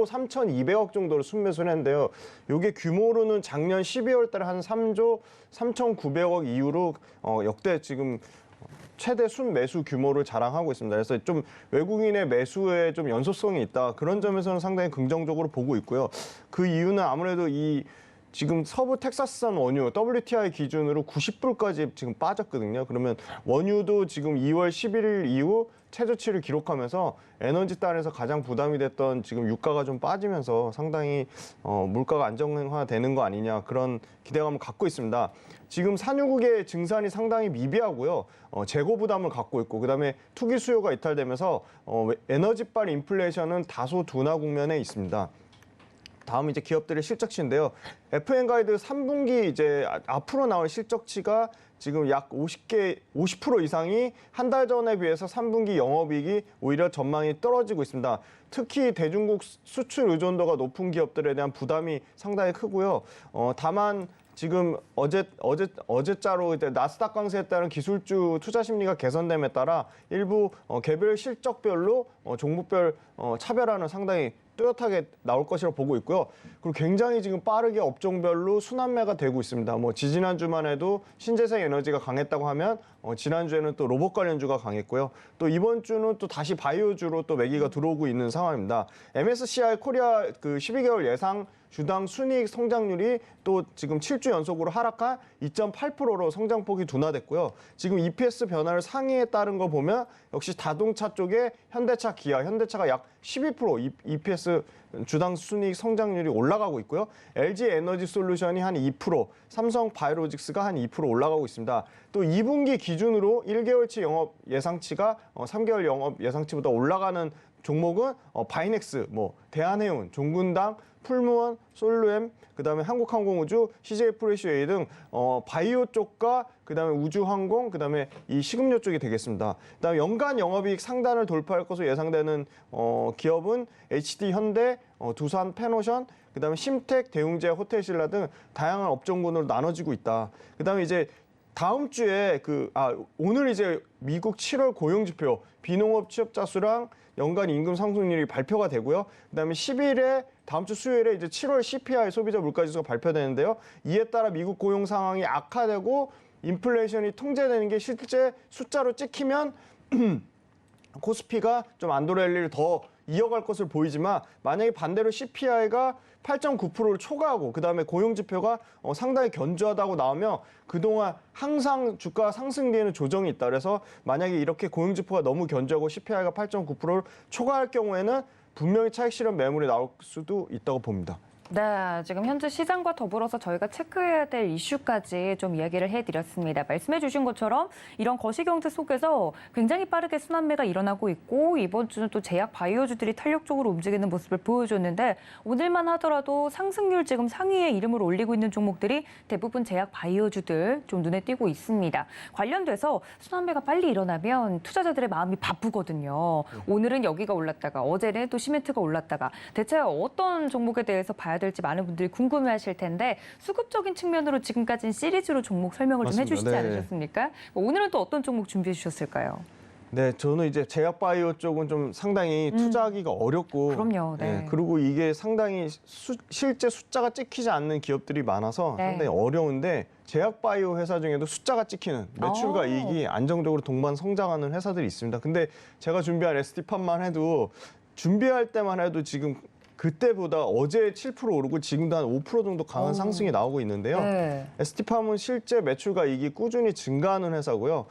3,200억 정도를 순매수를 했는데요. 이게 규모로는 작년 12월 달에 한 3조 3,900억 이후로 역대 지금 최대 순매수 규모를 자랑하고 있습니다. 그래서 좀 외국인의 매수에 좀 연속성이 있다. 그런 점에서는 상당히 긍정적으로 보고 있고요. 그 이유는 아무래도 지금 서부 텍사스산 원유 WTI 기준으로 90불까지 지금 빠졌거든요. 그러면 원유도 지금 2월 11일 이후 최저치를 기록하면서 에너지단에서 가장 부담이 됐던 지금 유가가 좀 빠지면서 상당히 물가가 안정화되는 거 아니냐, 그런 기대감을 갖고 있습니다. 지금 산유국의 증산이 상당히 미비하고요. 재고 부담을 갖고 있고, 그다음에 투기 수요가 이탈되면서 에너지발 인플레이션은 다소 둔화 국면에 있습니다. 다음 이제 기업들의 실적치인데요. FN가이드 3분기 이제 앞으로 나올 실적치가 지금 약 50% 이상이 한 달 전에 비해서 3분기 영업이익이 오히려 전망이 떨어지고 있습니다. 특히 대중국 수출 의존도가 높은 기업들에 대한 부담이 상당히 크고요. 다만 지금 어제자로 이제 나스닥 강세에 따른 기술주 투자 심리가 개선됨에 따라 일부 개별 실적별로 종목별 차별화는 상당히 뚜렷하게 나올 것이라고 보고 있고요. 그리고 굉장히 지금 빠르게 업종별로 순환매가 되고 있습니다. 지지난주만 해도 신재생 에너지가 강했다고 하면 지난주에는 또 로봇 관련주가 강했고요. 또 이번 주는 또 다시 바이오주로 또 매기가 들어오고 있는 상황입니다. MSCI 코리아 12개월 예상 주당 순이익 성장률이 또 지금 7주 연속으로 하락한 2.8%로 성장폭이 둔화됐고요. 지금 EPS 변화를 상위에 따른 거 보면 역시 자동차 쪽에 현대차, 기아, 현대차가 약 12% EPS 주당 순이익 성장률이 올라가고 있고요. LG 에너지 솔루션이 한 2%, 삼성 바이오로직스가 한 2% 올라가고 있습니다. 또 2분기 기준으로 1개월치 영업 예상치가 3개월 영업 예상치보다 올라가는 종목은 바이넥스, 대한해운, 종근당, 풀무원, 솔루엠, 그다음에 한국항공우주, CJ 프레시웨이 등 바이오 쪽과 그다음에 우주항공, 그다음에 이 식음료 쪽이 되겠습니다. 그다음에 연간 영업이익 상단을 돌파할 것으로 예상되는 기업은 HD 현대, 두산 페노션, 그다음에 심텍, 대웅제, 호텔신라 등 다양한 업종군으로 나눠지고 있다. 그다음에 이제 다음 주에 오늘 이제 미국 7월 고용지표 비농업 취업자 수랑 연간 임금 상승률이 발표가 되고요. 그다음에 10일에 다음 주 수요일에 이제 7월 CPI 소비자 물가지수가 발표되는데요. 이에 따라 미국 고용 상황이 악화되고 인플레이션이 통제되는 게 실제 숫자로 찍히면 코스피가 좀 안도랠리를 더 이어갈 것으로 보이지만, 만약에 반대로 CPI가 8.9%를 초과하고 그다음에 고용지표가 상당히 견조하다고 나오면 그동안 항상 주가 상승 뒤에는 조정이 있다. 그래서 만약에 이렇게 고용지표가 너무 견조하고 CPI가 8.9%를 초과할 경우에는 분명히 차익 실현 매물이 나올 수도 있다고 봅니다. 네, 지금 현재 시장과 더불어서 저희가 체크해야 될 이슈까지 좀 이야기를 해드렸습니다. 말씀해 주신 것처럼 이런 거시경제 속에서 굉장히 빠르게 순환매가 일어나고 있고 이번 주는 또 제약 바이오주들이 탄력적으로 움직이는 모습을 보여줬는데 오늘만 하더라도 상승률 지금 상위에 이름을 올리고 있는 종목들이 대부분 제약 바이오주들 좀 눈에 띄고 있습니다. 관련돼서 순환매가 빨리 일어나면 투자자들의 마음이 바쁘거든요. 오늘은 여기가 올랐다가 어제는 또 시멘트가 올랐다가 대체 어떤 종목에 대해서 봐야 될지 많은 분들이 궁금해하실 텐데 수급적인 측면으로 지금까지는 시리즈로 종목 설명을 좀 맞습니다. 해주시지 네. 않으셨습니까? 오늘은 또 어떤 종목 준비해 주셨을까요? 네, 저는 이제 제약바이오 쪽은 좀 상당히 투자하기가 어렵고, 그럼요, 네. 그리고 이게 상당히 실제 숫자가 찍히지 않는 기업들이 많아서 네. 상당히 어려운데 제약바이오 회사 중에도 숫자가 찍히는 매출과 오. 이익이 안정적으로 동반 성장하는 회사들이 있습니다. 근데 제가 준비한 ST팜만 해도 준비할 때만 해도 지금 그때보다 어제 7% 오르고 지금도 한 5% 정도 강한 상승이 나오고 있는데요. 네. ST팜은 실제 매출과 이익이 꾸준히 증가하는 회사고요.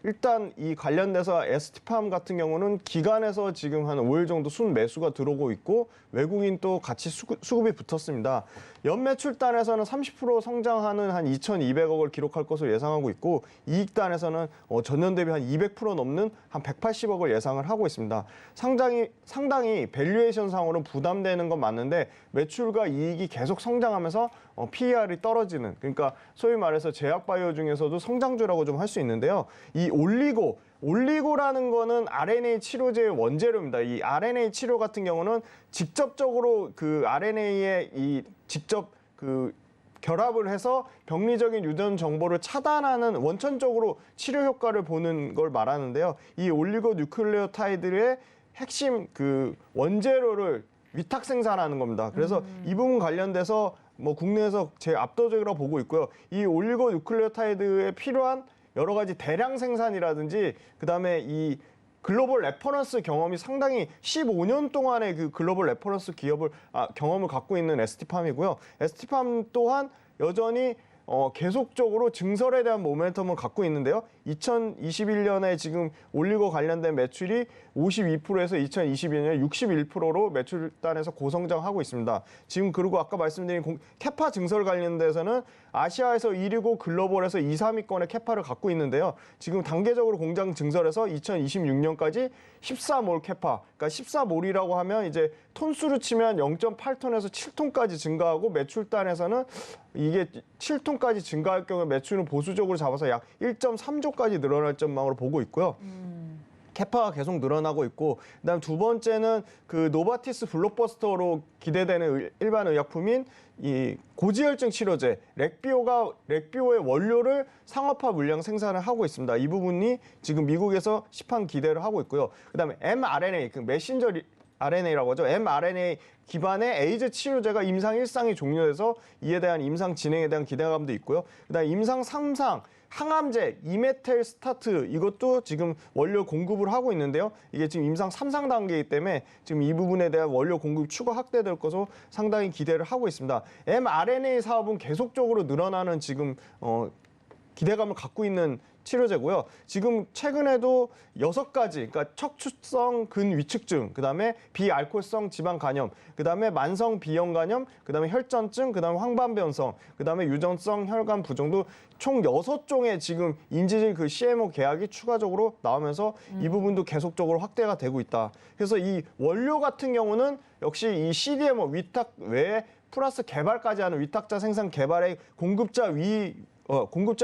일단 이 관련돼서 ST팜 같은 경우는 기관에서 지금 한 5일 정도 순매수가 들어오고 있고 외국인 또 같이 수급이 붙었습니다. 연매출단에서는 30% 성장하는 한 2,200억을 기록할 것으로 예상하고 있고 이익단에서는 전년 대비 한 200% 넘는 한 180억을 예상을 하고 있습니다. 상당히 밸류에이션 상으로는 부담되는 건 맞는데 매출과 이익이 계속 성장하면서 PER이 떨어지는, 그러니까 소위 말해서 제약바이오 중에서도 성장주라고 좀 할 수 있는데요. 이 올리고라는 거는 RNA 치료제의 원재료입니다. 이 RNA 치료 같은 경우는 직접적으로 그 RNA에 직접 결합을 해서 병리적인 유전 정보를 차단하는 원천적으로 치료 효과를 보는 걸 말하는데요. 이 올리고 뉴클레오타이드의 핵심 원재료를 위탁 생산하는 겁니다. 그래서 이 부분 관련돼서 국내에서 제일 압도적이라고 보고 있고요. 이 올리고 뉴클레오타이드에 필요한 여러 가지 대량 생산이라든지 그다음에 이 글로벌 레퍼런스 경험이 상당히 15년 동안의 그 글로벌 레퍼런스 경험을 갖고 있는 ST팜이고요. ST팜 또한 여전히 계속적으로 증설에 대한 모멘텀을 갖고 있는데요. 2021년에 지금 올리고 관련된 매출이 52%에서 2022년에 61%로 매출단에서 고성장하고 있습니다. 지금 그리고 아까 말씀드린 캐파 증설 관련돼서는 아시아에서 1위고 글로벌에서 2, 3위권의 캐파를 갖고 있는데요. 지금 단계적으로 공장 증설해서 2026년까지 14몰 캐파, 그러니까 14몰이라고 하면 이제 톤수로 치면 0.8톤에서 7톤까지 증가하고 매출단에서는 이게 7톤까지 증가할 경우에 매출은 보수적으로 잡아서 약 1.3조까지 늘어날 전망으로 보고 있고요. 캐파가 계속 늘어나고 있고, 그다음 두 번째는 그 노바티스 블록버스터로 기대되는 일반 의약품인 이 고지혈증 치료제 렉비오의 원료를 상업화 물량 생산을 하고 있습니다. 이 부분이 지금 미국에서 시판 기대를 하고 있고요. 그다음에 mRNA, 메신저 RNA라고 하죠. mRNA 기반의 에이즈 치료제가 임상 1상이 종료돼서 이에 대한 임상 진행에 대한 기대감도 있고요. 그다음에 임상 3상 항암제 이메텔 스타트 이것도 지금 원료 공급을 하고 있는데요. 이게 지금 임상 3상 단계이기 때문에 지금 이 부분에 대한 원료 공급 추가 확대될 것으로 상당히 기대를 하고 있습니다. mRNA 사업은 계속적으로 늘어나는 지금 기대감을 갖고 있는 치료제고요. 지금 최근에도 6가지, 그러니까 척추성 근위축증, 그다음에 비알코올성 지방 간염, 그다음에 만성 비형 간염, 그다음에 혈전증, 그다음에 황반변성, 그다음에 유전성 혈관 부종도 총 6종의 지금 인지질 CMO 계약이 추가적으로 나오면서 이 부분도 계속적으로 확대가 되고 있다. 그래서 이 원료 같은 경우는 역시 이 CDMO 위탁 외에 플러스 개발까지 하는 위탁자 생산 개발의 공급자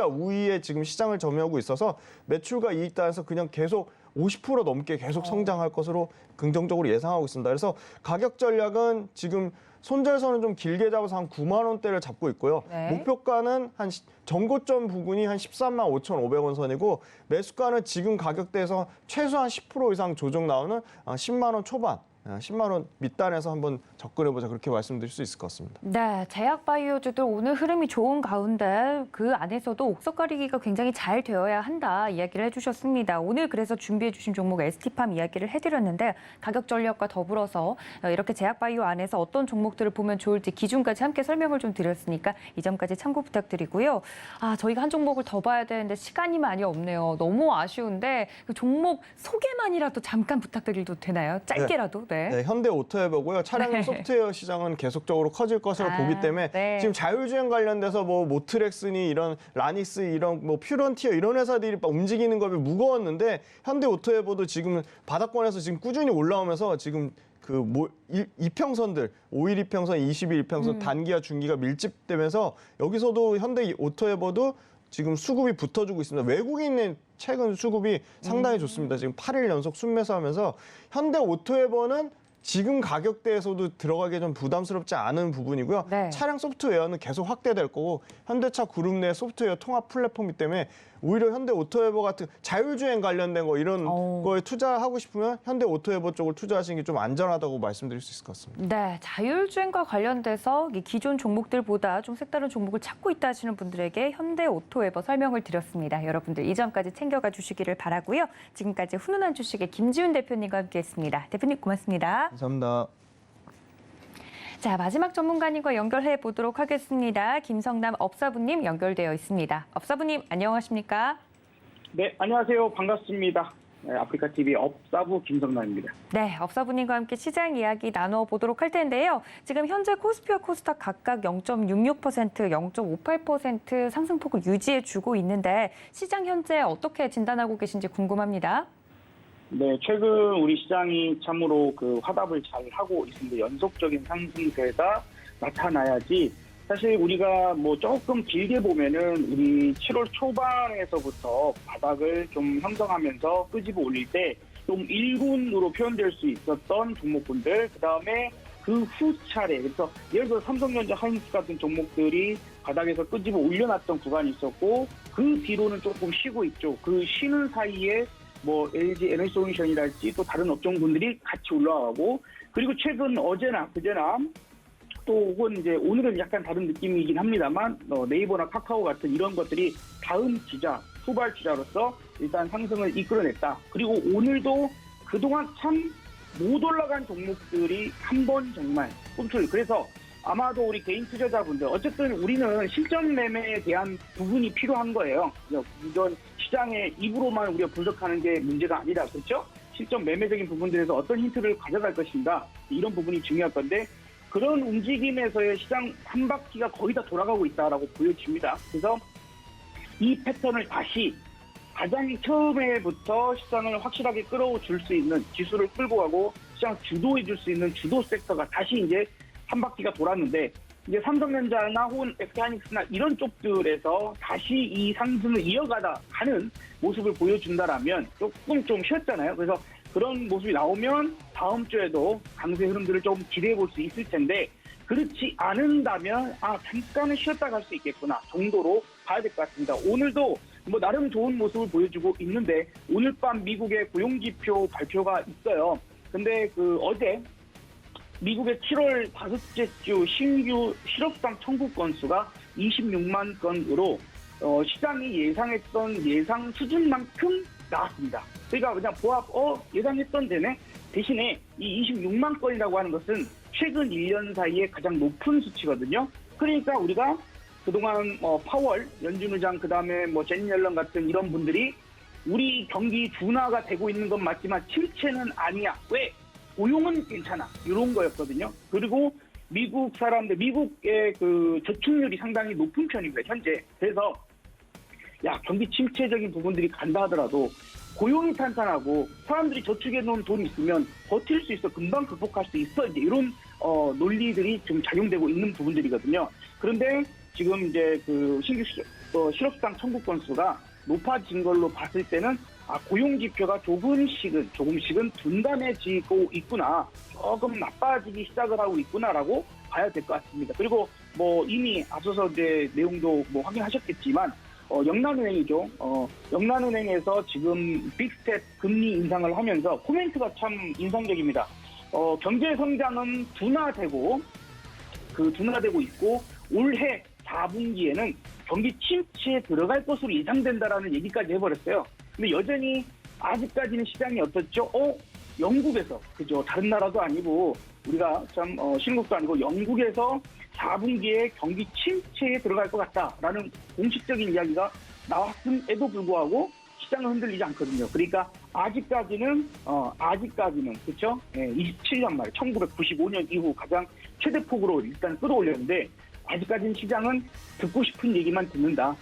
우위에 지금 시장을 점유하고 있어서 매출과 이익단에서 그냥 계속 50% 넘게 계속 성장할 것으로 긍정적으로 예상하고 있습니다. 그래서 가격 전략은 지금 손절선은 좀 길게 잡아서 한 9만 원대를 잡고 있고요. 네. 목표가는 한 전고점 부근이 한 13만 5,500원 선이고 매수가는 지금 가격대에서 최소한 10% 이상 조정 나오는 10만 원 초반. 10만 원 밑단에서 한번 접근해보자 그렇게 말씀드릴 수 있을 것 같습니다. 네, 제약 바이오주들 오늘 흐름이 좋은 가운데 그 안에서도 옥석 가리기가 굉장히 잘 되어야 한다 이야기를 해주셨습니다. 오늘 그래서 준비해 주신 종목 ST팜 이야기를 해드렸는데 가격 전략과 더불어서 이렇게 제약 바이오 안에서 어떤 종목들을 보면 좋을지 기준까지 함께 설명을 좀 드렸으니까 이 점까지 참고 부탁드리고요. 저희가 한 종목을 더 봐야 되는데 시간이 많이 없네요. 너무 아쉬운데 그 종목 소개만이라도 잠깐 부탁드려도 되나요? 짧게라도. 네. 네, 현대 오토에버고요. 차량 네. 소프트웨어 시장은 계속적으로 커질 것으로 보기 때문에 네. 지금 자율주행 관련돼서 뭐 모트렉스니 이런 라닉스 이런 뭐 퓨런티어 이런 회사들이 막 움직이는 것이 무거웠는데 현대 오토에버도 지금 바닥권에서 지금 꾸준히 올라오면서 지금 이평선들 5일 이평선, 20일 이평선 단기와 중기가 밀집되면서 여기서도 현대 오토에버도 지금 수급이 붙어주고 있습니다. 외국인의 최근 수급이 상당히 좋습니다. 지금 8일 연속 순매수하면서 현대 오토에버는 지금 가격대에서도 들어가기 좀 부담스럽지 않은 부분이고요. 네. 차량 소프트웨어는 계속 확대될 거고 현대차 그룹 내 소프트웨어 통합 플랫폼이기 때문에 오히려 현대 오토에버 같은 자율주행 관련된 거 이런 거에 투자하고 싶으면 현대 오토에버 쪽을 투자하시는 게 좀 안전하다고 말씀드릴 수 있을 것 같습니다. 네, 자율주행과 관련돼서 이 기존 종목들보다 좀 색다른 종목을 찾고 있다 하시는 분들에게 현대 오토에버 설명을 드렸습니다. 여러분들 이 점까지 챙겨가 주시기를 바라고요. 지금까지 훈훈한 주식의 김지훈 대표님과 함께했습니다. 대표님 고맙습니다. 감사합니다. 자, 마지막 전문가님과 연결해 보도록 하겠습니다. 김성남 업사부님 연결되어 있습니다. 업사부님 안녕하십니까? 네, 안녕하세요. 반갑습니다. 네, 아프리카TV 업사부 김성남입니다. 네, 업사부님과 함께 시장 이야기 나눠보도록 할 텐데요. 지금 현재 코스피와 코스닥 각각 0.66%, 0.58% 상승폭을 유지해주고 있는데 시장 현재 어떻게 진단하고 계신지 궁금합니다. 네, 최근 우리 시장이 참으로 화답을 잘 하고 있습니다. 연속적인 상승세가 나타나야지. 사실 우리가 조금 길게 보면은 우리 7월 초반에서부터 바닥을 좀 형성하면서 끄집어 올릴 때 좀 일군으로 표현될 수 있었던 종목군들, 그 다음에 그 후 차례, 그래서 예를 들어 삼성전자, 하이닉스 같은 종목들이 바닥에서 끄집어 올려놨던 구간이 있었고 그 뒤로는 조금 쉬고 있죠. 그 쉬는 사이에 LG 에너지솔루션이랄지 또 다른 업종군들이 같이 올라가고, 그리고 최근 어제나 그제나 또 혹은 이제 오늘은 약간 다른 느낌이긴 합니다만 네이버나 카카오 같은 이런 것들이 다음 주자, 후발 주자로서 일단 상승을 이끌어냈다. 그리고 오늘도 그동안 참 못 올라간 종목들이 한 번 정말 꿈틀. 그래서 아마도 우리 개인 투자자분들, 어쨌든 우리는 실전 매매에 대한 부분이 필요한 거예요. 이전 시장의 입으로만 우리가 분석하는 게 문제가 아니라, 그렇죠? 실전 매매적인 부분들에서 어떤 힌트를 가져갈 것인가, 이런 부분이 중요할 건데, 그런 움직임에서의 시장 한 바퀴가 거의 다 돌아가고 있다라고 보여집니다. 그래서 이 패턴을 다시 가장 처음에부터 시장을 확실하게 끌어줄 수 있는, 지수를 끌고 가고 시장 주도해 줄 수 있는 주도 섹터가 다시 이제 한 바퀴가 돌았는데, 이제 삼성전자나 혹은 SK하이닉스나 이런 쪽들에서 다시 이 상승을 이어가다 가는 모습을 보여준다라면, 조금 좀 쉬었잖아요. 그래서 그런 모습이 나오면 다음 주에도 강세 흐름들을 좀 기대해 볼 수 있을 텐데, 그렇지 않은다면 잠깐은 쉬었다 갈 수 있겠구나 정도로 봐야 될 것 같습니다. 오늘도 나름 좋은 모습을 보여주고 있는데, 오늘 밤 미국의 고용지표 발표가 있어요. 근데 어제 미국의 7월 5째 주 신규 실업상 청구 건수가 26만 건으로 시장이 예상했던 예상 수준만큼 나왔습니다. 그러니까 그냥 보합 예상했던 데네. 대신에 이 26만 건이라고 하는 것은 최근 1년 사이에 가장 높은 수치거든요. 그러니까 우리가 그동안 파월, 연준 의장, 그다음에 제니 옐런 같은 이런 분들이 우리 경기 둔화가 되고 있는 건 맞지만 침체는 아니야. 왜? 고용은 괜찮아. 이런 거였거든요. 그리고 미국 사람들, 미국의 저축률이 상당히 높은 편입니다, 현재. 그래서 경기 침체적인 부분들이 간다 하더라도 고용이 탄탄하고 사람들이 저축해 놓은 돈이 있으면 버틸 수 있어, 금방 극복할 수 있어, 이제 이런 논리들이 좀 작용되고 있는 부분들이거든요. 그런데 지금 이제 신규 실업상 청구 건수가 높아진 걸로 봤을 때는 고용 지표가 조금씩은 둔감해지고 있구나, 조금 나빠지기 시작을 하고 있구나라고 봐야 될 것 같습니다. 그리고 이미 앞서서 이제 내용도 확인하셨겠지만 영란은행이죠. 영란은행에서 지금 빅스텝 금리 인상을 하면서 코멘트가 참 인상적입니다. 경제 성장은 둔화되고 있고 올해 4분기에는 경기 침체에 들어갈 것으로 예상된다라는 얘기까지 해버렸어요. 근데 여전히 아직까지는 시장이 어떻죠? 영국에서, 그죠? 다른 나라도 아니고 우리가 참 신국도 아니고 영국에서 4분기에 경기 침체에 들어갈 것 같다라는 공식적인 이야기가 나왔음에도 불구하고 시장은 흔들리지 않거든요. 그러니까 아직까지는 그렇죠? 27년 말 1995년 이후 가장 최대폭으로 일단 끌어올렸는데 아직까지는 시장은 듣고 싶은 얘기만 듣는다.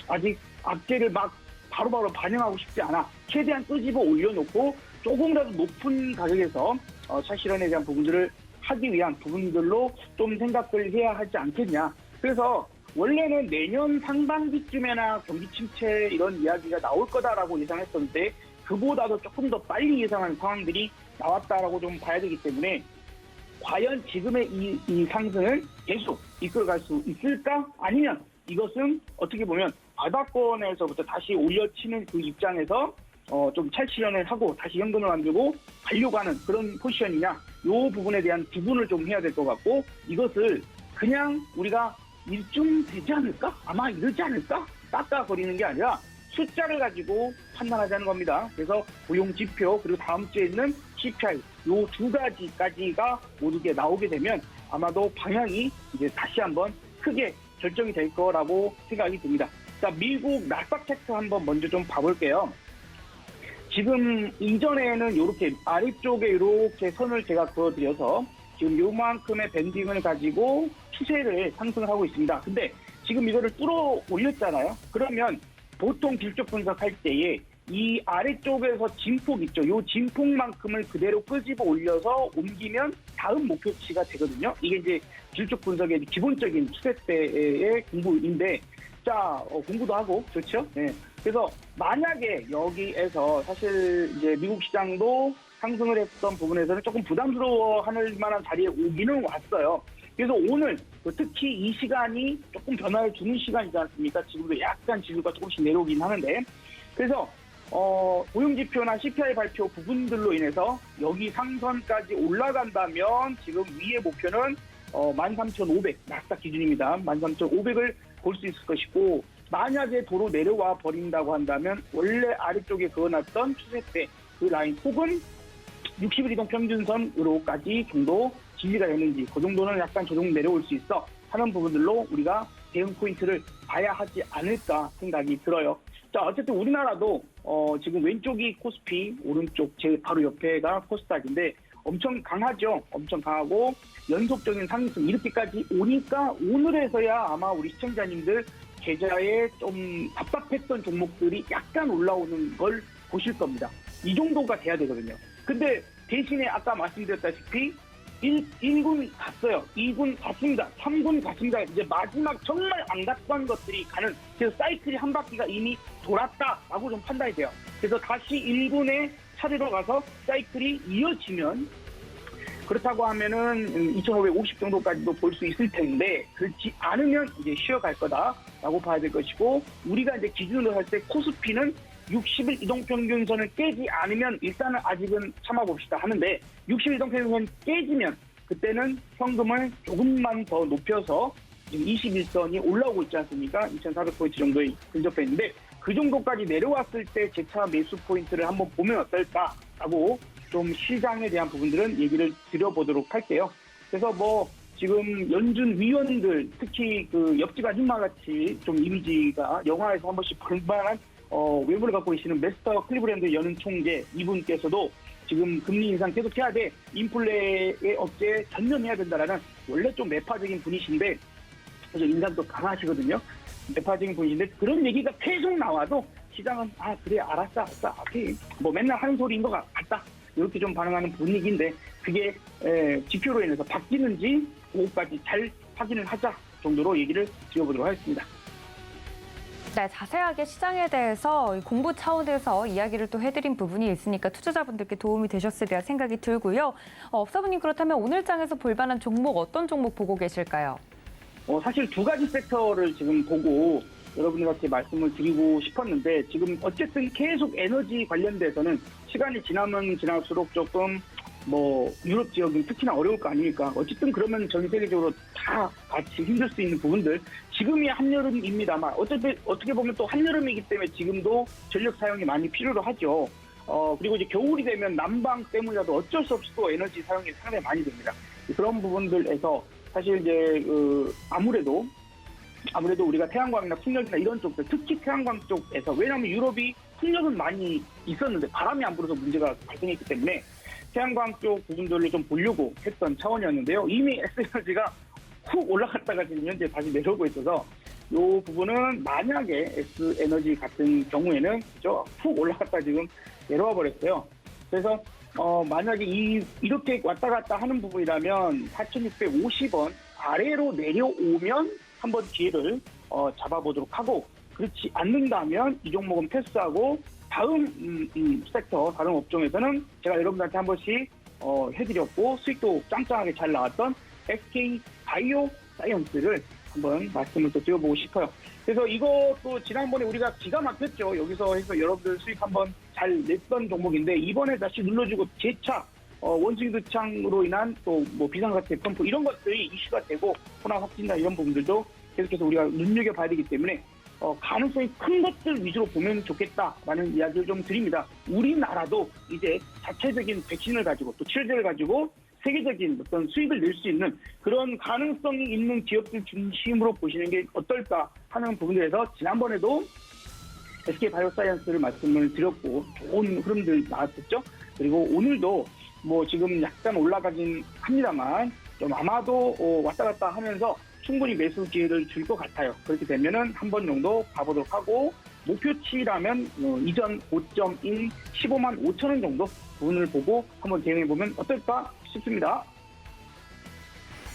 아직 악재를 막 바로바로 반영하고 싶지 않아. 최대한 끄집어 올려놓고 조금이라도 높은 가격에서 차실현에 대한 부분들을 하기 위한 부분들로 좀 생각을 해야 하지 않겠냐. 그래서 원래는 내년 상반기쯤에나 경기 침체 이런 이야기가 나올 거다라고 예상했었는데 그보다도 조금 더 빨리 예상한 상황들이 나왔다라고 좀 봐야 되기 때문에 과연 지금의 이 상승을 계속 이끌어갈 수 있을까? 아니면 이것은 어떻게 보면 바닥권에서부터 다시 올려치는 그 입장에서 좀 찰실현을 하고 다시 현금을 만들고 가려고 하는 그런 포지션이냐, 이 부분에 대한 구분을 좀 해야 될 것 같고, 이것을 그냥 우리가 이쯤 되지 않을까? 아마 이러지 않을까? 깎아거리는 게 아니라 숫자를 가지고 판단하자는 겁니다. 그래서 고용지표 그리고 다음 주에 있는 CPI 요 두 가지까지가 모두게 나오게 되면 아마도 방향이 이제 다시 한번 크게 결정이 될 거라고 생각이 듭니다. 자, 미국 나스닥 차트 한번 먼저 좀 봐볼게요. 지금 이전에는 이렇게 아래쪽에 이렇게 선을 제가 그어드려서 지금 요만큼의 밴딩을 가지고 추세를 상승하고 있습니다. 근데 지금 이거를 뚫어 올렸잖아요. 그러면 보통 길쭉 분석할 때에 이 아래쪽에서 진폭 있죠. 요 진폭만큼을 그대로 끄집어 올려서 옮기면 다음 목표치가 되거든요. 이게 이제 길쭉 분석의 기본적인 추세 때의 공부인데, 자, 공부도 하고 좋죠. 네. 그래서 만약에 여기에서 사실 이제 미국 시장도 상승을 했던 부분에서는 조금 부담스러워할 만한 자리에 오기는 왔어요. 그래서 오늘 특히 이 시간이 조금 변화를 주는 시간이지 않습니까? 지금도 약간 지수가 조금씩 내려오긴 하는데, 그래서 고용지표나 CPI 발표 부분들로 인해서 여기 상선까지 올라간다면 지금 위의 목표는 13,500 나스닥 기준입니다. 13,500을 볼 수 있을 것이고, 만약에 도로 내려와 버린다고 한다면 원래 아래쪽에 그어놨던 추세대 그 라인 혹은 60일 이동 평균선으로까지 정도 지지가 되는지, 그 정도는 약간 조정 내려올 수 있어 하는 부분들로 우리가 대응 포인트를 봐야 하지 않을까 생각이 들어요. 자, 어쨌든 우리나라도 지금 왼쪽이 코스피, 오른쪽 제 바로 옆에가 코스닥인데 엄청 강하죠. 엄청 강하고 연속적인 상승 이렇게까지 오니까 오늘에서야 아마 우리 시청자님들 계좌에 좀 답답했던 종목들이 약간 올라오는 걸 보실 겁니다. 이 정도가 돼야 되거든요. 근데 대신에 아까 말씀드렸다시피 1군 갔어요. 2군 갔습니다. 3군 갔습니다. 이제 마지막 정말 안 갔던 것들이 가는, 그래서 사이클이 한 바퀴가 이미 돌았다라고 좀 판단이 돼요. 그래서 다시 1군에 차례로 가서 사이클이 이어지면, 그렇다고 하면은 2,550 정도까지도 볼 수 있을 텐데, 그렇지 않으면 이제 쉬어갈 거다라고 봐야 될 것이고, 우리가 이제 기준으로 할 때 코스피는 60일 이동평균선을 깨지 않으면 일단은 아직은 참아봅시다 하는데, 60일 이동평균선 깨지면 그때는 현금을 조금만 더 높여서 지금 21선이 올라오고 있지 않습니까? 2,400포인트 정도에 근접해 있는데, 그 정도까지 내려왔을 때 재차 매수 포인트를 한번 보면 어떨까라고 좀 시장에 대한 부분들은 얘기를 드려보도록 할게요. 그래서 뭐 지금 연준 위원들, 특히 그 옆집 아줌마 같이 좀 이미지가 영화에서 한 번씩 볼만한 외모를 갖고 계시는 메스터 클리브랜드 연은 총재 이분께서도 지금 금리 인상 계속해야 돼, 인플레의 억제에 전념해야 된다라는 원래 좀 매파적인 분이신데, 그래서 인상도 강하시거든요. 매파적인 분이신데 그런 얘기가 계속 나와도 시장은 그래 알았어 오케이 뭐 맨날 하는 소리인 것 같다 이렇게 좀 반응하는 분위기인데, 그게 지표로 인해서 바뀌는지 그것까지 잘 확인을 하자 정도로 얘기를 드려보도록 하겠습니다. 네, 자세하게 시장에 대해서 공부 차원에서 이야기를 또 해드린 부분이 있으니까 투자자분들께 도움이 되셨으리라 생각이 들고요. 업사부님, 그렇다면 오늘 장에서 볼만한 종목, 어떤 종목 보고 계실까요? 사실 두 가지 섹터를 지금 보고 여러분들한테 말씀을 드리고 싶었는데, 지금 어쨌든 계속 에너지 관련돼서는 시간이 지나면 지날수록 조금 뭐 유럽 지역은 특히나 어려울 거 아닙니까? 어쨌든 그러면 전 세계적으로 다 같이 힘들 수 있는 부분들, 지금이 한여름입니다만 어떻게 보면 또 한여름이기 때문에 지금도 전력 사용이 많이 필요로 하죠. 그리고 이제 겨울이 되면 난방 때문이라도 어쩔 수 없이 또 에너지 사용이 상당히 많이 됩니다. 그런 부분들에서 사실 이제 아무래도 우리가 태양광이나 풍력이나 이런 쪽들, 특히 태양광 쪽에서, 왜냐하면 유럽이 풍력은 많이 있었는데 바람이 안 불어서 문제가 발생했기 때문에 태양광 쪽 부분들을 좀 보려고 했던 차원이었는데요. 이미 S에너지가 훅 올라갔다가 지금 현재 다시 내려오고 있어서 이 부분은 만약에 S에너지 같은 경우에는 그죠? 훅 올라갔다 지금 내려와 버렸어요. 그래서 만약에 이렇게 왔다 갔다 하는 부분이라면 4,650원 아래로 내려오면 한번 기회를 잡아보도록 하고 그렇지 않는다면 이 종목은 패스하고 다음 섹터, 다른 업종에서는 제가 여러분들한테 한 번씩 해드렸고 수익도 짱짱하게 잘 나왔던 SK 바이오 사이언스를 한번 말씀을 또 드려보고 싶어요. 그래서 이것도 지난번에 우리가 기가 막혔죠. 여기서 해서 여러분들 수익 한번 잘 냈던 종목인데 이번에 다시 눌러주고 재차 원숭이 두창으로 인한 또 뭐 비상사태 펌프 이런 것들이 이슈가 되고 코로나 확진자 이런 부분들도 계속해서 우리가 눈여겨봐야 되기 때문에 가능성이 큰 것들 위주로 보면 좋겠다라는 이야기를 좀 드립니다. 우리나라도 이제 자체적인 백신을 가지고 또 치료제를 가지고 세계적인 어떤 수익을 낼 수 있는 그런 가능성이 있는 기업들 중심으로 보시는 게 어떨까 하는 부분들에서 지난번에도 SK 바이오사이언스를 말씀을 드렸고 좋은 흐름들 나왔었죠. 그리고 오늘도 뭐 지금 약간 올라가긴 합니다만 좀 아마도 왔다 갔다 하면서 충분히 매수 기회를 줄 것 같아요. 그렇게 되면은 한 번 정도 봐보도록 하고 목표치라면 이전 5.1 15만 5천 원 정도 부분을 보고 한번 대응해보면 어떨까 싶습니다.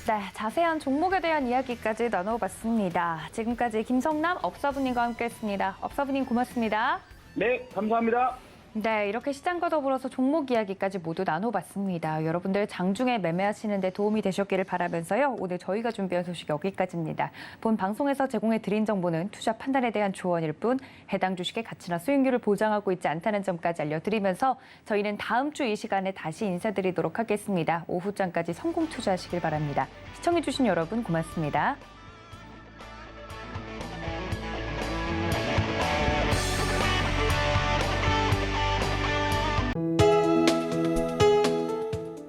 네, 자세한 종목에 대한 이야기까지 나눠봤습니다. 지금까지 김성남 업사부님과 함께했습니다. 업사부님 고맙습니다. 네, 감사합니다. 네, 이렇게 시장과 더불어서 종목 이야기까지 모두 나눠봤습니다. 여러분들 장중에 매매하시는 데 도움이 되셨기를 바라면서요. 오늘 저희가 준비한 소식 여기까지입니다. 본 방송에서 제공해드린 정보는 투자 판단에 대한 조언일 뿐 해당 주식의 가치나 수익률을 보장하고 있지 않다는 점까지 알려드리면서 저희는 다음 주 이 시간에 다시 인사드리도록 하겠습니다. 오후장까지 성공 투자하시길 바랍니다. 시청해주신 여러분 고맙습니다.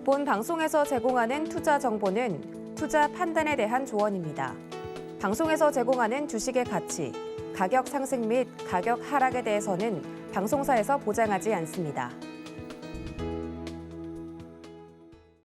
본 방송에서 제공하는 투자 정보는 투자 판단에 대한 조언입니다. 방송에서 제공하는 주식의 가치, 가격 상승 및 가격 하락에 대해서는 방송사에서 보장하지 않습니다.